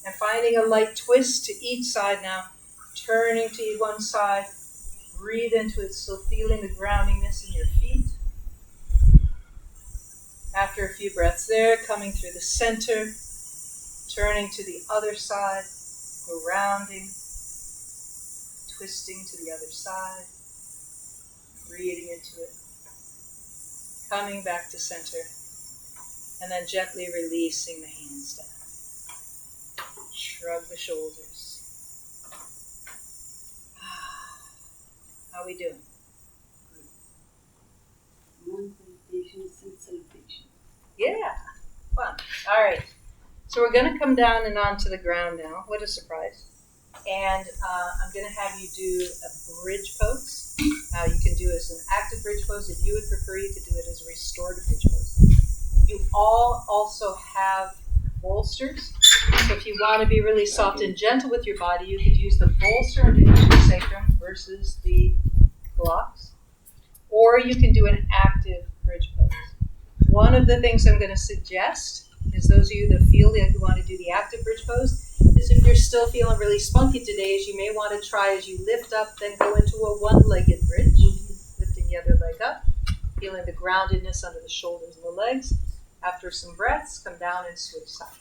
And finding a light twist to each side now, turning to one side, breathe into it, still feeling the groundingness in your feet. After a few breaths there, coming through the center, turning to the other side, grounding, twisting to the other side, breathing into it, coming back to center, and then gently releasing the hands down. Shrug the shoulders. How are we doing? One salutation, sun salutation. Yeah, fun. All right, so we're going to come down and onto the ground now. What a surprise. And I'm going to have you do a bridge pose. Now you can do it as an active bridge pose. If you would prefer, you could do it as a restorative bridge pose. You all also have bolsters. So if you want to be really soft and gentle with your body, you could use the bolster underneath your sacrum versus the blocks. Or you can do an active bridge pose. One of the things I'm going to suggest is those of you that feel like you want to do the active bridge pose, is if you're still feeling really spunky today, is you may want to try as you lift up, then go into a one-legged bridge, lifting the other leg up, feeling the groundedness under the shoulders and the legs. After some breaths, come down and switch sides.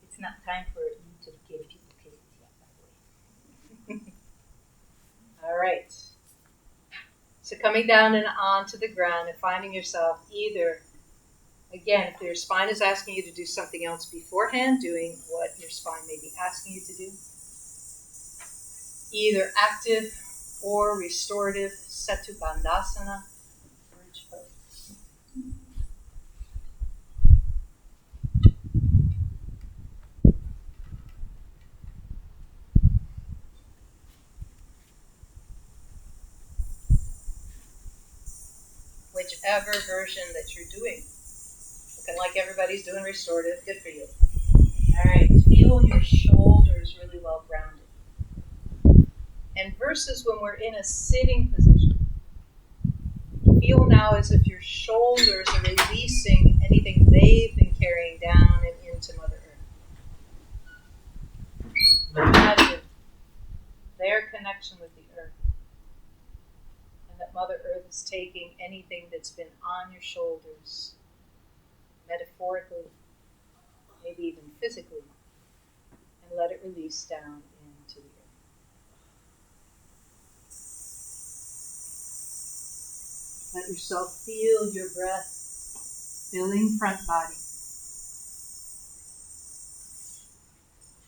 It's not time for you to give people kisses yet, by the way. All right. So coming down and onto the ground and finding yourself either, again, if your spine is asking you to do something else beforehand, doing what your spine may be asking you to do. Either active or restorative, Setu Bandhasana, bridge pose. Whichever version that you're doing. Looking like everybody's doing restorative, good for you. All right, feel your shoulders really well grounded. And versus when we're in a sitting position, feel now as if your shoulders are releasing anything they've been carrying down and into Mother Earth. Imagine their connection with the earth. And that Mother Earth is taking anything that's been on your shoulders, metaphorically, maybe even physically, and let it release down into the earth. Let yourself feel your breath filling front body.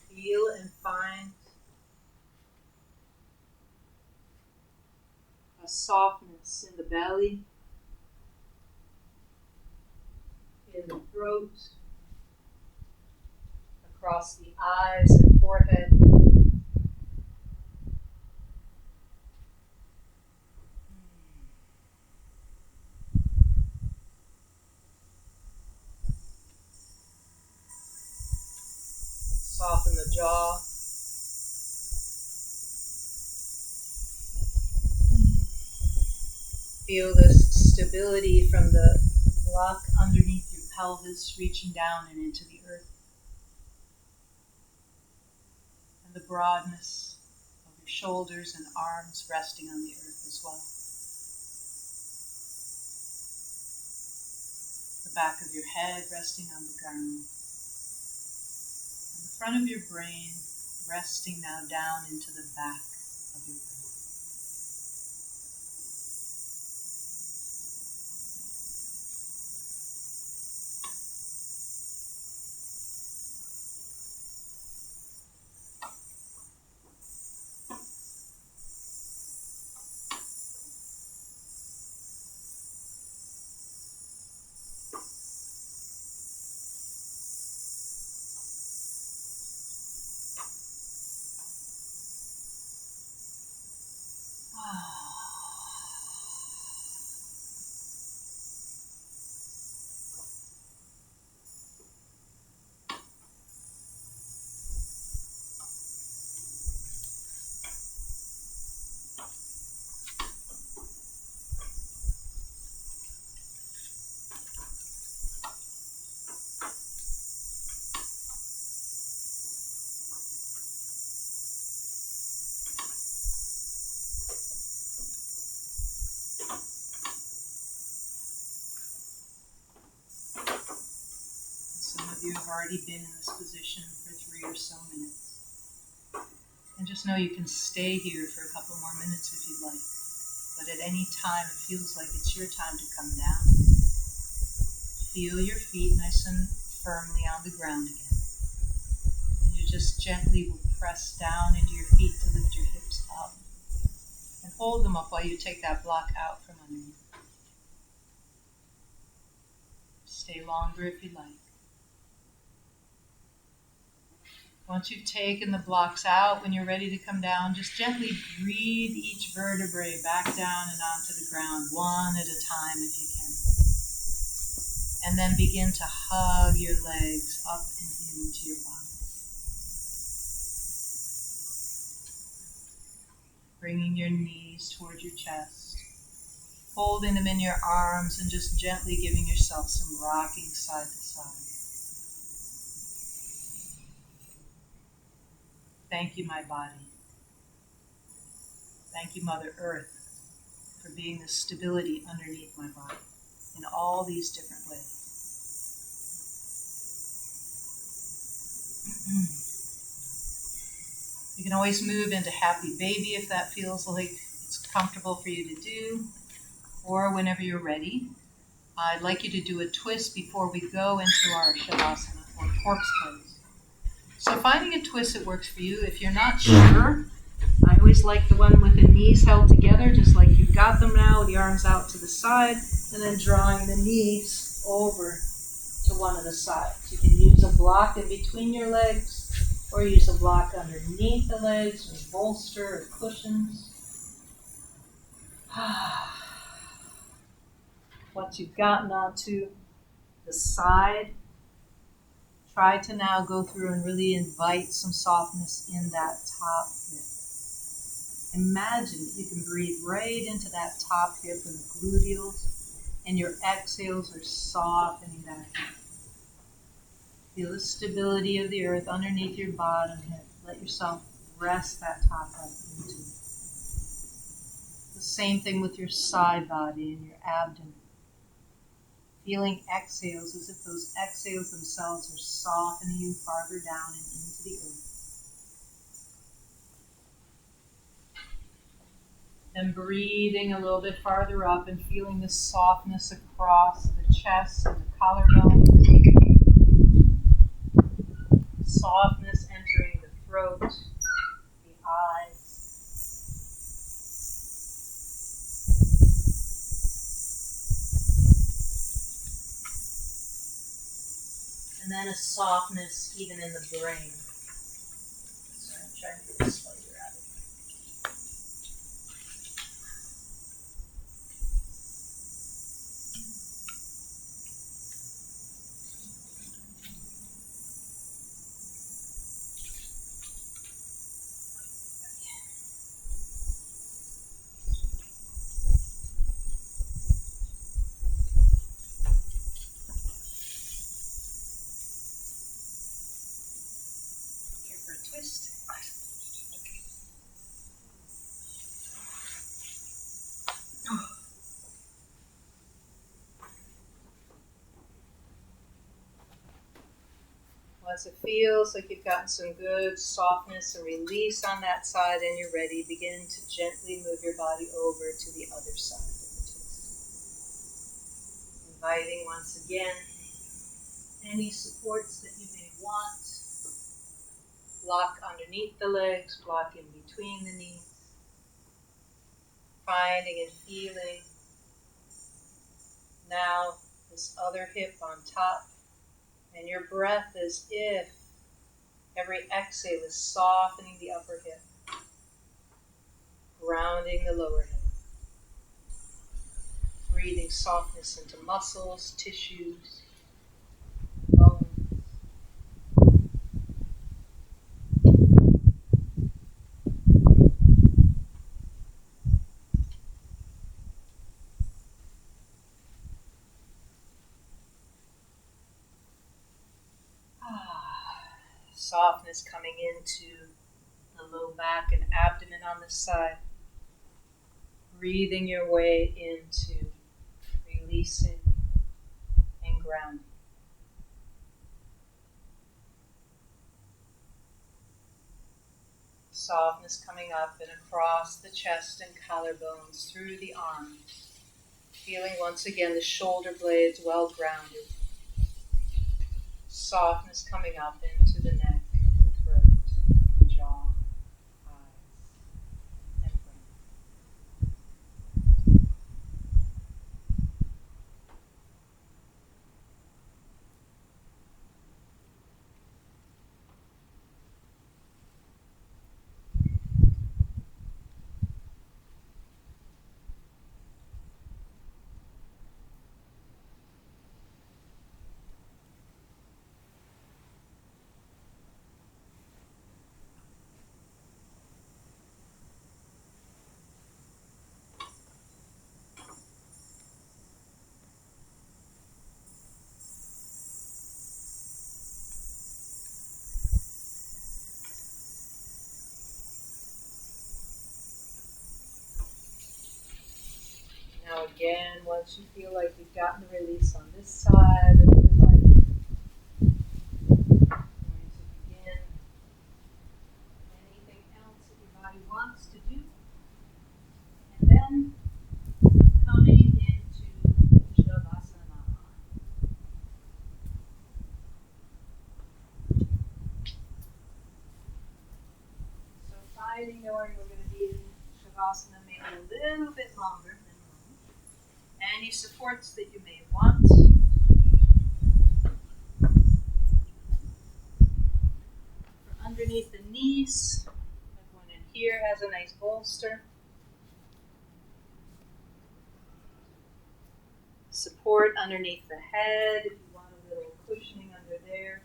Feel and find a softness in the belly, in the throat, across the eyes and forehead. Soften the jaw. Feel this stability from the block underneath your pelvis reaching down and into the earth. And the broadness of your shoulders and arms resting on the earth as well. The back of your head resting on the ground. And the front of your brain resting now down into the back of your brain. you've already been in this position for 3 or so minutes. And just know you can stay here for a couple more minutes if you'd like. But at any time it feels like it's your time to come down. Feel your feet nice and firmly on the ground again. And you just gently will press down into your feet to lift your hips up. And hold them up while you take that block out from underneath. Stay longer if you like. Once you've taken the blocks out, when you're ready to come down, just gently breathe each vertebrae back down and onto the ground, one at a time if you can. And then begin to hug your legs up and into your body. Bringing your knees toward your chest, holding them in your arms and just gently giving yourself some rocking side to side. Thank you, my body. Thank you, Mother Earth, for being the stability underneath my body in all these different ways. You can always move into happy baby if that feels like it's comfortable for you to do, or whenever you're ready. I'd like you to do a twist before we go into our Savasana, or corpse pose. So finding a twist that works for you. If you're not sure, I always like the one with the knees held together, just like you've got them now, the arms out to the side, and then drawing the knees over to one of the sides. You can use a block in between your legs, or use a block underneath the legs, or bolster, or cushions. Once you've gotten onto the side, try to now go through and really invite some softness in that top hip. Imagine that you can breathe right into that top hip and the gluteals, and your exhales are softening that hip. Feel the stability of the earth underneath your bottom hip. Let yourself rest that top up into it. The same thing with your side body and your abdomen. Feeling exhales as if those exhales themselves are softening you farther down and into the earth. And breathing a little bit farther up and feeling the softness across the chest and the collarbone. Softness entering the throat, the eyes. And then a softness even in the brain. Sorry, I'm trying to get this spider out of it. Here for a twist. Once it feels like you've gotten some good softness and release on that side and you're ready, begin to gently move your body over to the other side of the twist. Inviting once again any supports that you may want. Block underneath the legs, block in between the knees. Finding and feeling now this other hip on top. And your breath as if every exhale is softening the upper hip, grounding the lower hip. Breathing softness into muscles, tissues, bones. Softness coming into the low back and abdomen on this side. Breathing your way into releasing and grounding. Softness coming up and across the chest and collarbones, through the arms. Feeling once again the shoulder blades well grounded. Softness coming up into the neck and throat and jaw, eyes, and brain. Now again, once you feel like you've gotten the release on this side of your body, going to begin anything else that your body wants to do, and then coming into Savasana. So finding knowing we're going to be in Shavasana maybe a little bit longer than normal. Any supports that you may want. For underneath the knees, everyone in here has a nice bolster. Support underneath the head if you want a little cushioning under there.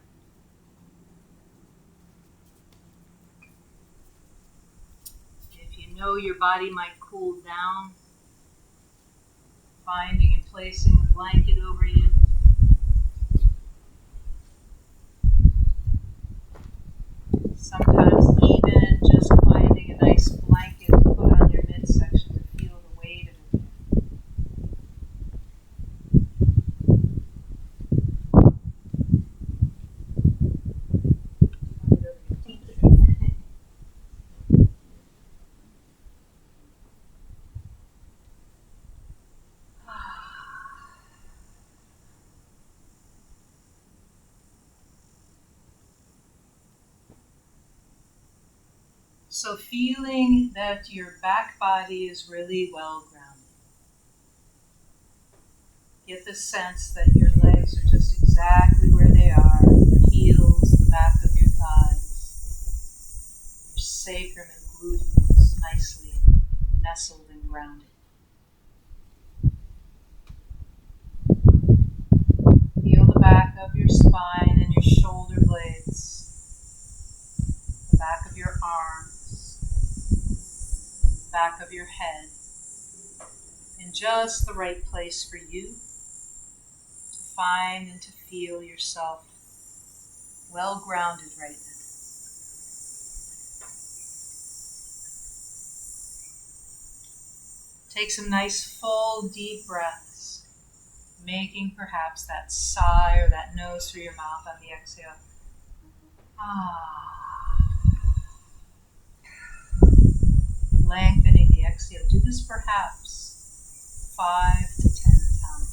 If you know your body might cool down, finding and placing a blanket over you. Sometimes even just finding a nice blanket to put on your midsection to feel the weight of it. So feeling that your back body is really well grounded. Get the sense that your legs are just exactly where they are, your heels, the back of your thighs, your sacrum and gluteus nicely nestled and grounded. Feel the back of your spine and your shoulder blades, the back of your arms, the back of your head, in just the right place for you to find and to feel yourself well grounded right now. Take some nice full deep breaths, making perhaps that sigh or that nose through your mouth on the exhale. Lengthening the exhale. Do this perhaps 5 to 10 times.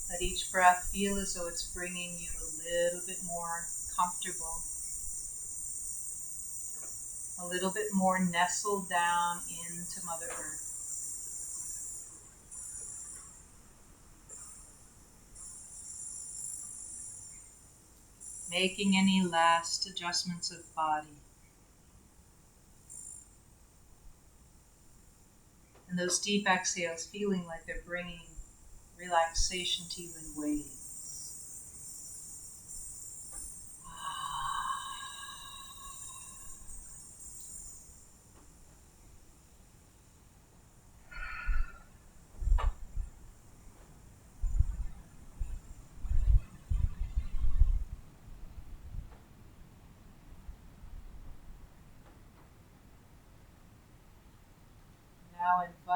Let each breath feel as though it's bringing you a little bit more comfortable, a little bit more nestled down into Mother Earth. Making any last adjustments of body. And those deep exhales feeling like they're bringing relaxation to you in waves.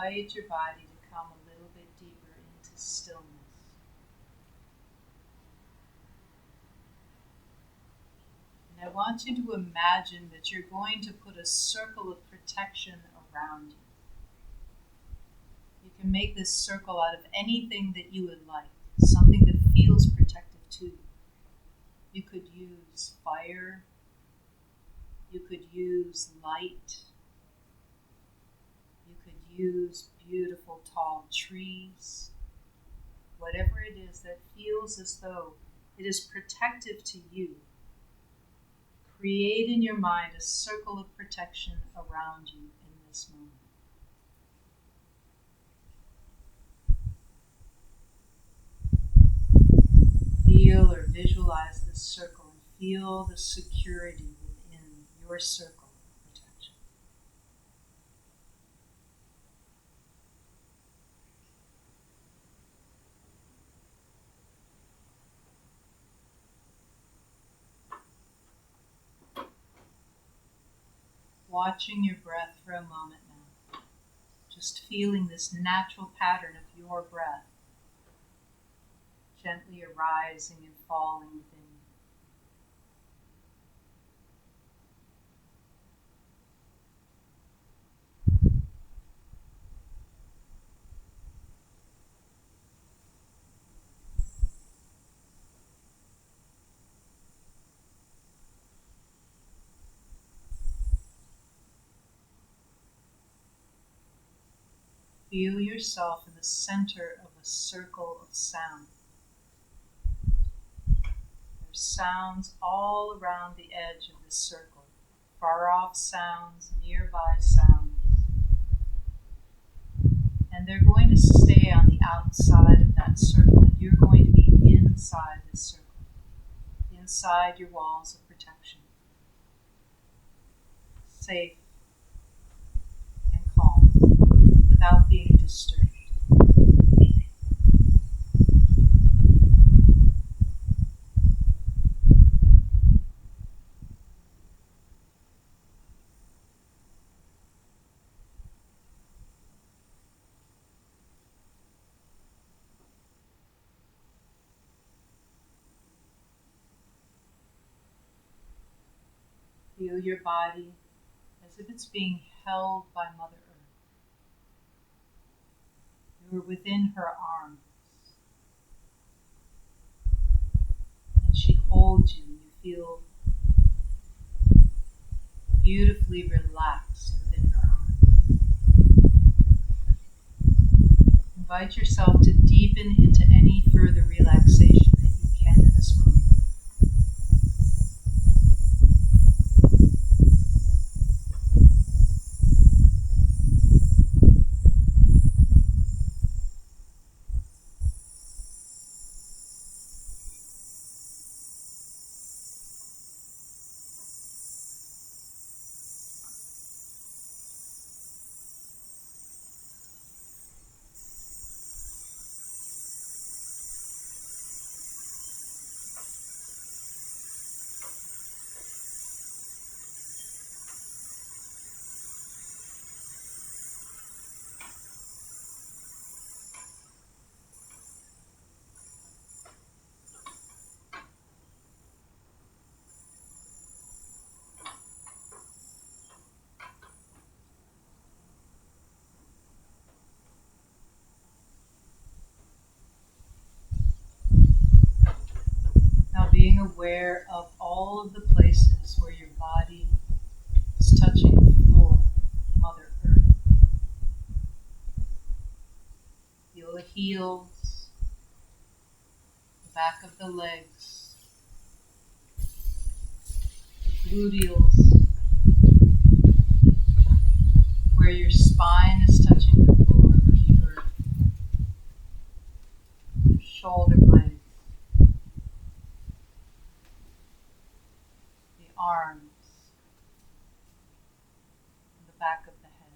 invite your body to come a little bit deeper into stillness. And I want you to imagine that you're going to put a circle of protection around you. You can make this circle out of anything that you would like, something that feels protective to you. You could use fire. You could use light. You could use beautiful tall trees. Whatever it is that feels as though it is protective to you, create in your mind a circle of protection around you in this moment. Feel or visualize this circle and feel the security within your circle of protection. Watching your breath for a moment now. Just feeling this natural pattern of your breath gently arising and falling within you. Feel yourself in the center of a circle of sound. There's sounds all around the edge of this circle. Far off sounds, nearby sounds. And they're going to stay on the outside of that circle, and you're going to be inside this circle, inside your walls of protection. Safe and calm, without being disturbed. Feel your body as if it's being held by Mother Earth. You're within her arms. And she holds you, and you feel beautifully relaxed within her arms. Invite yourself to deepen into any further relaxation that you can in this moment. Being aware of all of the places where your body is touching the floor, Mother Earth. Feel the heels, the back of the legs, the gluteals, where your spine is touching the floor or the earth, your shoulder blades, arms, and the back of the head.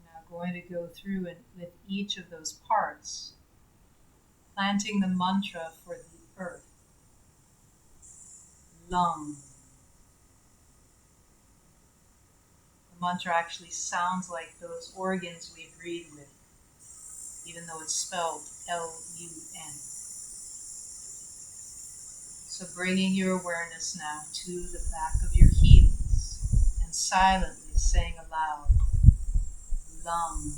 Now going to go through and with each of those parts, planting the mantra for the earth. Lung, The mantra actually sounds like those organs we breathe with, even though it's spelled L-U-N. So bringing your awareness now to the back of your heels and silently saying aloud, lung,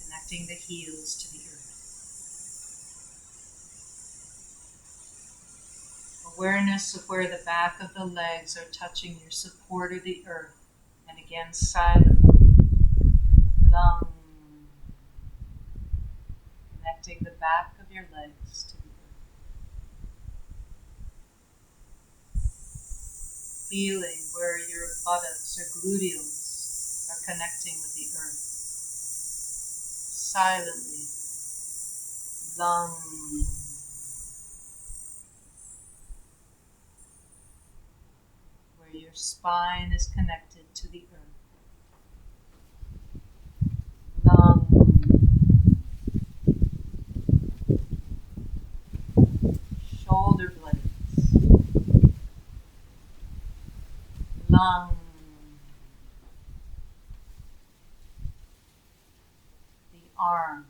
connecting the heels to the earth. Awareness of where the back of the legs are touching your support of the earth. And again, silently, lung, connecting the back of your legs to the earth. Feeling where your buttocks or gluteals are connecting with the earth. Silently, lung, where your spine is connected to the earth. Lung, shoulder blades, lung, the arms,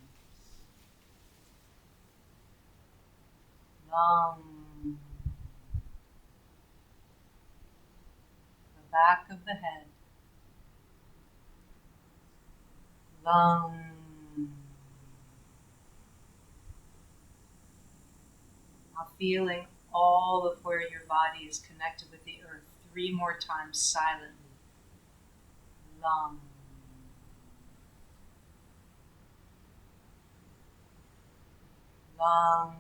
lung, the back of the head, lung, now feeling all of where your body is connected with the earth 3 more times silently. Lung, lung,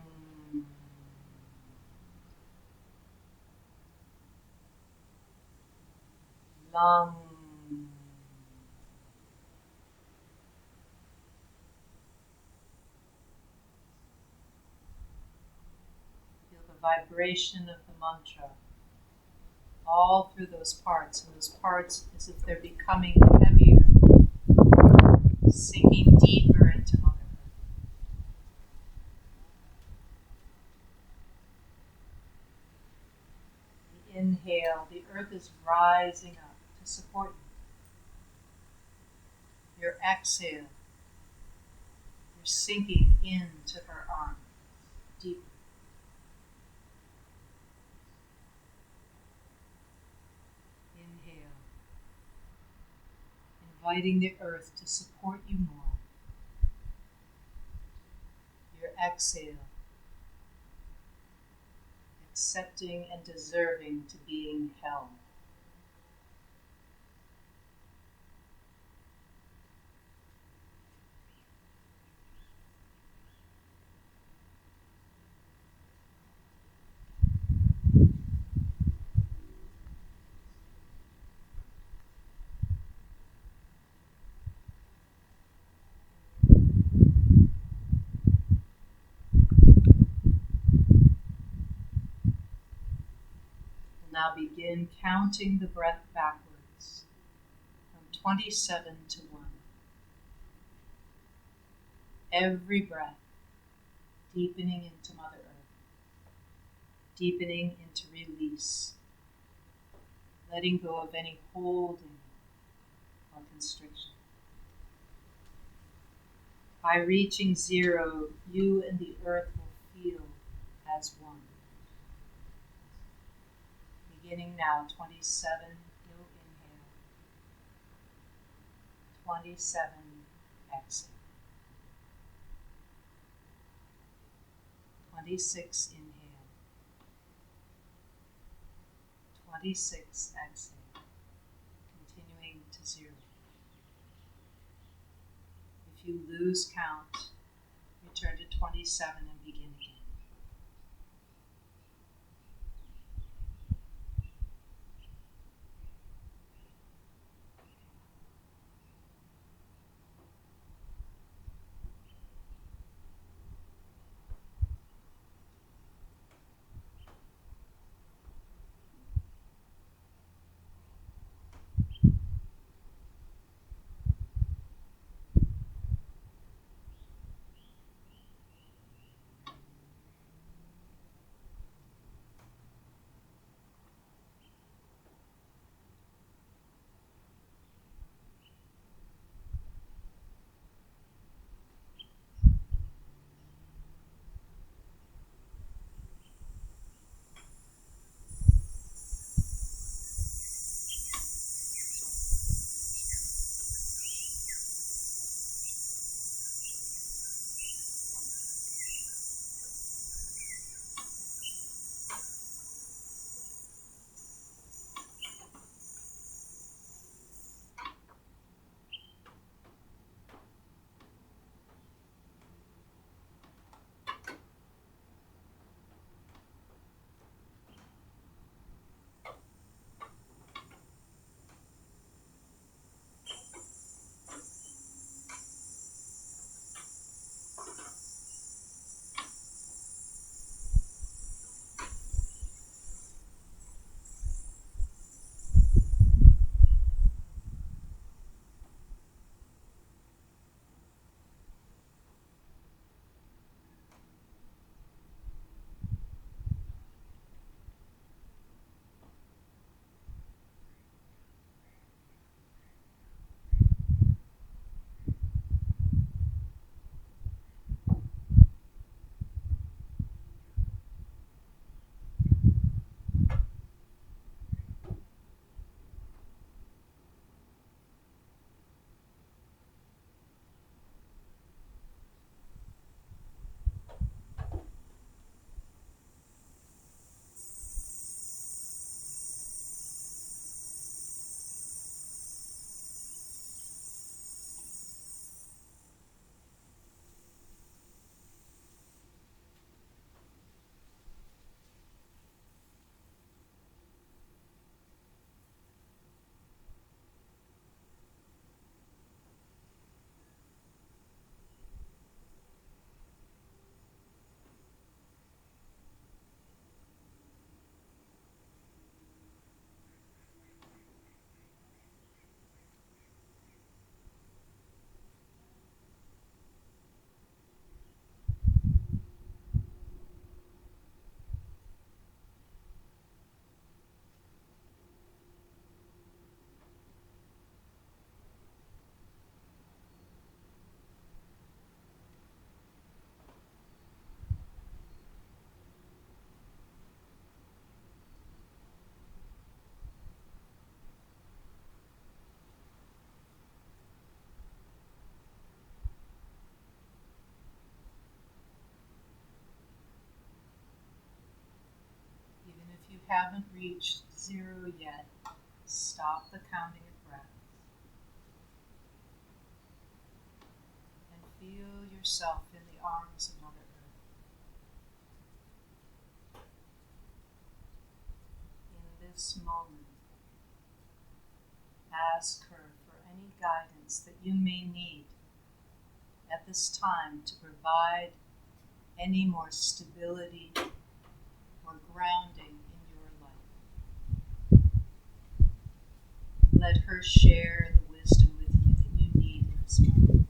lung, feel the vibration of the mantra all through those parts, and those parts as if they're becoming heavier, sinking deeper into Mother Earth. The inhale, the earth is rising up to support you. Your exhale, you're sinking into her arms deeper. Inhale, inviting the earth to support you more. Your exhale, accepting and deserving to being held. Now begin counting the breath backwards from 27 to 1. Every breath deepening into Mother Earth, deepening into release, letting go of any holding or constriction. By reaching 0, you and the earth will feel as one. Beginning now, 27, you'll inhale. 27, exhale. 26, inhale. 26, exhale. Continuing to 0. If you lose count, return to 27 and begin again. haven't reached 0 yet, stop the counting of breaths and feel yourself in the arms of Mother Earth. In this moment, ask her for any guidance that you may need at this time to provide any more stability or grounding in your life. Let her share the wisdom with you that you need in this moment.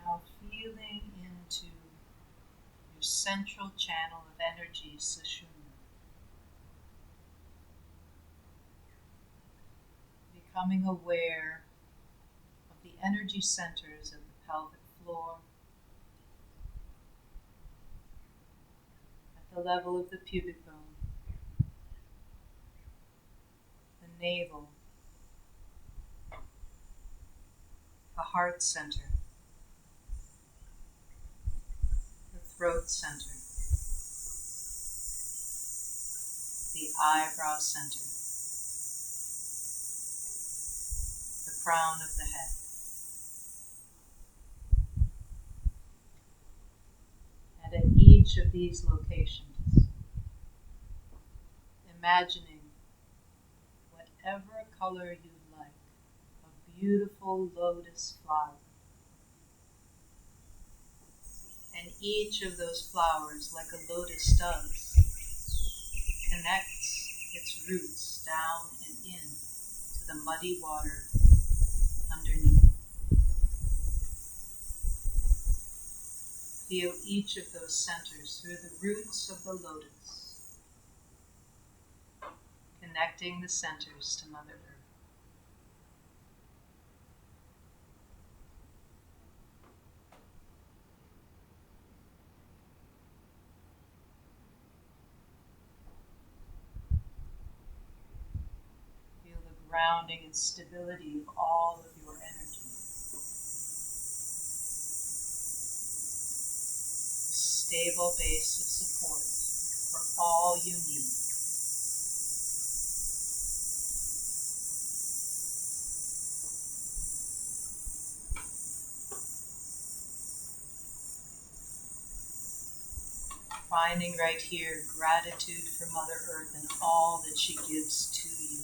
Now feeling into your central channel of energy, Sushumna. Becoming aware of the energy centers of the pelvic floor, at the level of the pubic bone, the navel, the heart center, the throat center, the eyebrow center, the crown of the head. And at each of these locations, imagining whatever color you like, a beautiful lotus flower. And each of those flowers, like a lotus does, connects its roots down and in to the muddy water underneath. Feel each of those centers through the roots of the lotus, connecting the centers to Mother Earth. Feel the grounding and stability of all of your energy. Stable base of support for all you need. Finding right here gratitude for Mother Earth and all that she gives to you.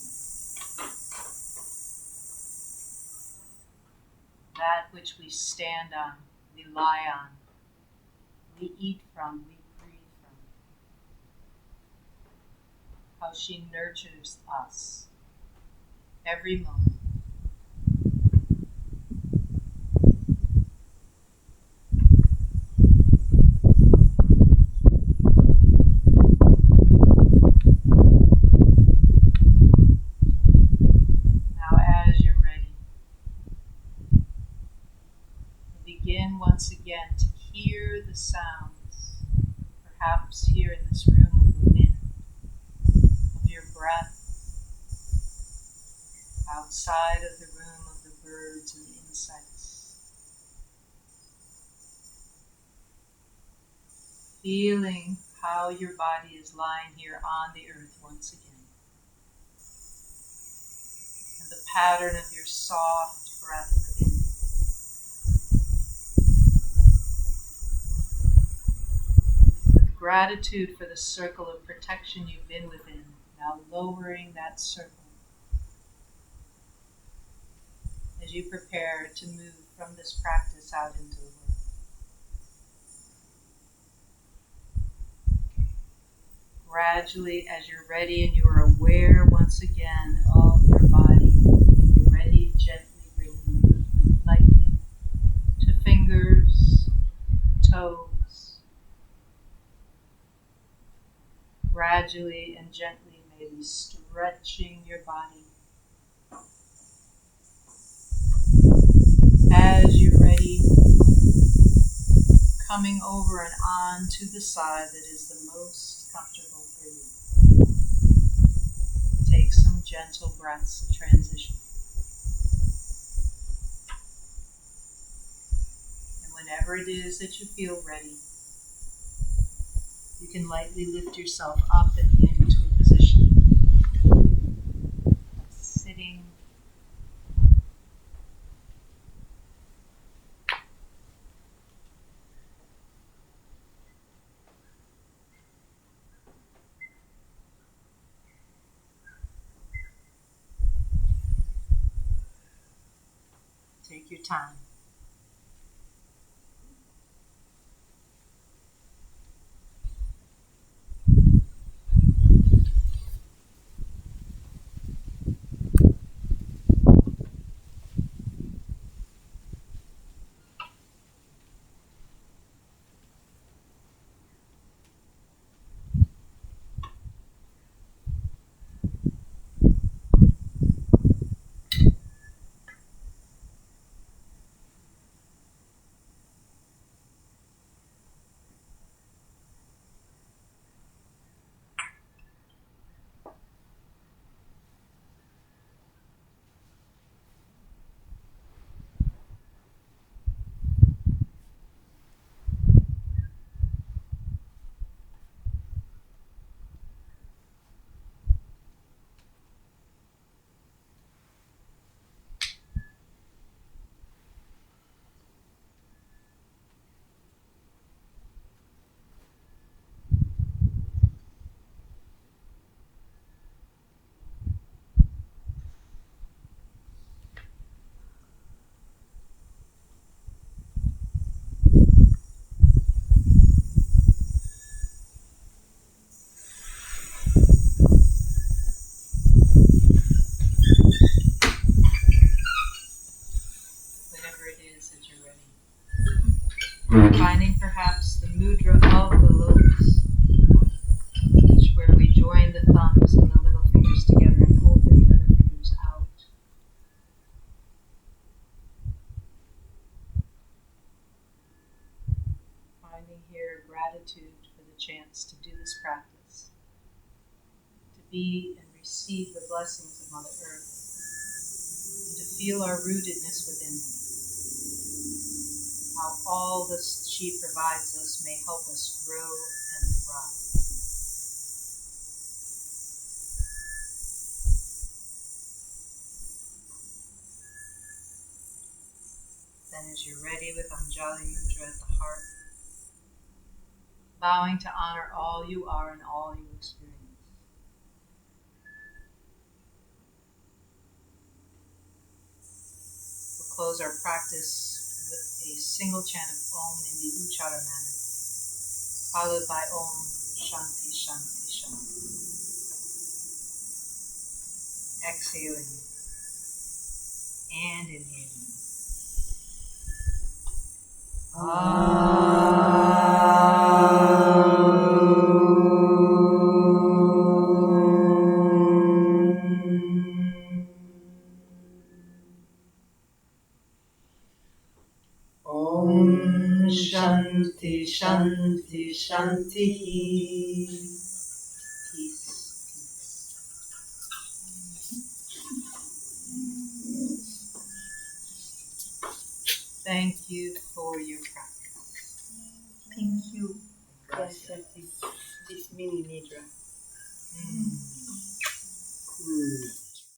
That which we stand on, we lie on, we eat from, we breathe from. How she nurtures us every moment. Now, as you're ready, begin once again to hear the sounds, perhaps here in this room, of the wind, of your breath, outside of the room of the birds and insects. Feeling how your body is lying here on the earth once again. And the pattern of your soft breath within. With gratitude for the circle of protection you've been within, now lowering that circle as you prepare to move from this practice out into the world. Gradually, as you're ready and you are aware once again of your body, you're ready, gently bringing movement lightly to fingers, toes. Gradually and gently, maybe stretching your body. As you're ready, coming over and on to the side that is the most comfortable for you. Take some gentle breaths of transition. And whenever it is that you feel ready, you can lightly lift yourself up and into a position of sitting. Take your time. Finding perhaps the mudra of the lotus, where we join the thumbs and the little fingers together and open the other fingers out. Finding here gratitude for the chance to do this practice, to be and receive the blessings of Mother Earth, and to feel our rootedness within her. How all that she provides us may help us grow and thrive. Then as you're ready with Anjali Mudra at the heart, bowing to honor all you are and all you experience. We'll close our practice with a single chant of Om in the Uchara manner, followed by Om Shanti Shanti Shanti. Exhaling. And inhaling. Om Shanti Shanti Shanti. Peace. Thank you for your practice. Thank you. Yes, this mini nidra. Mm.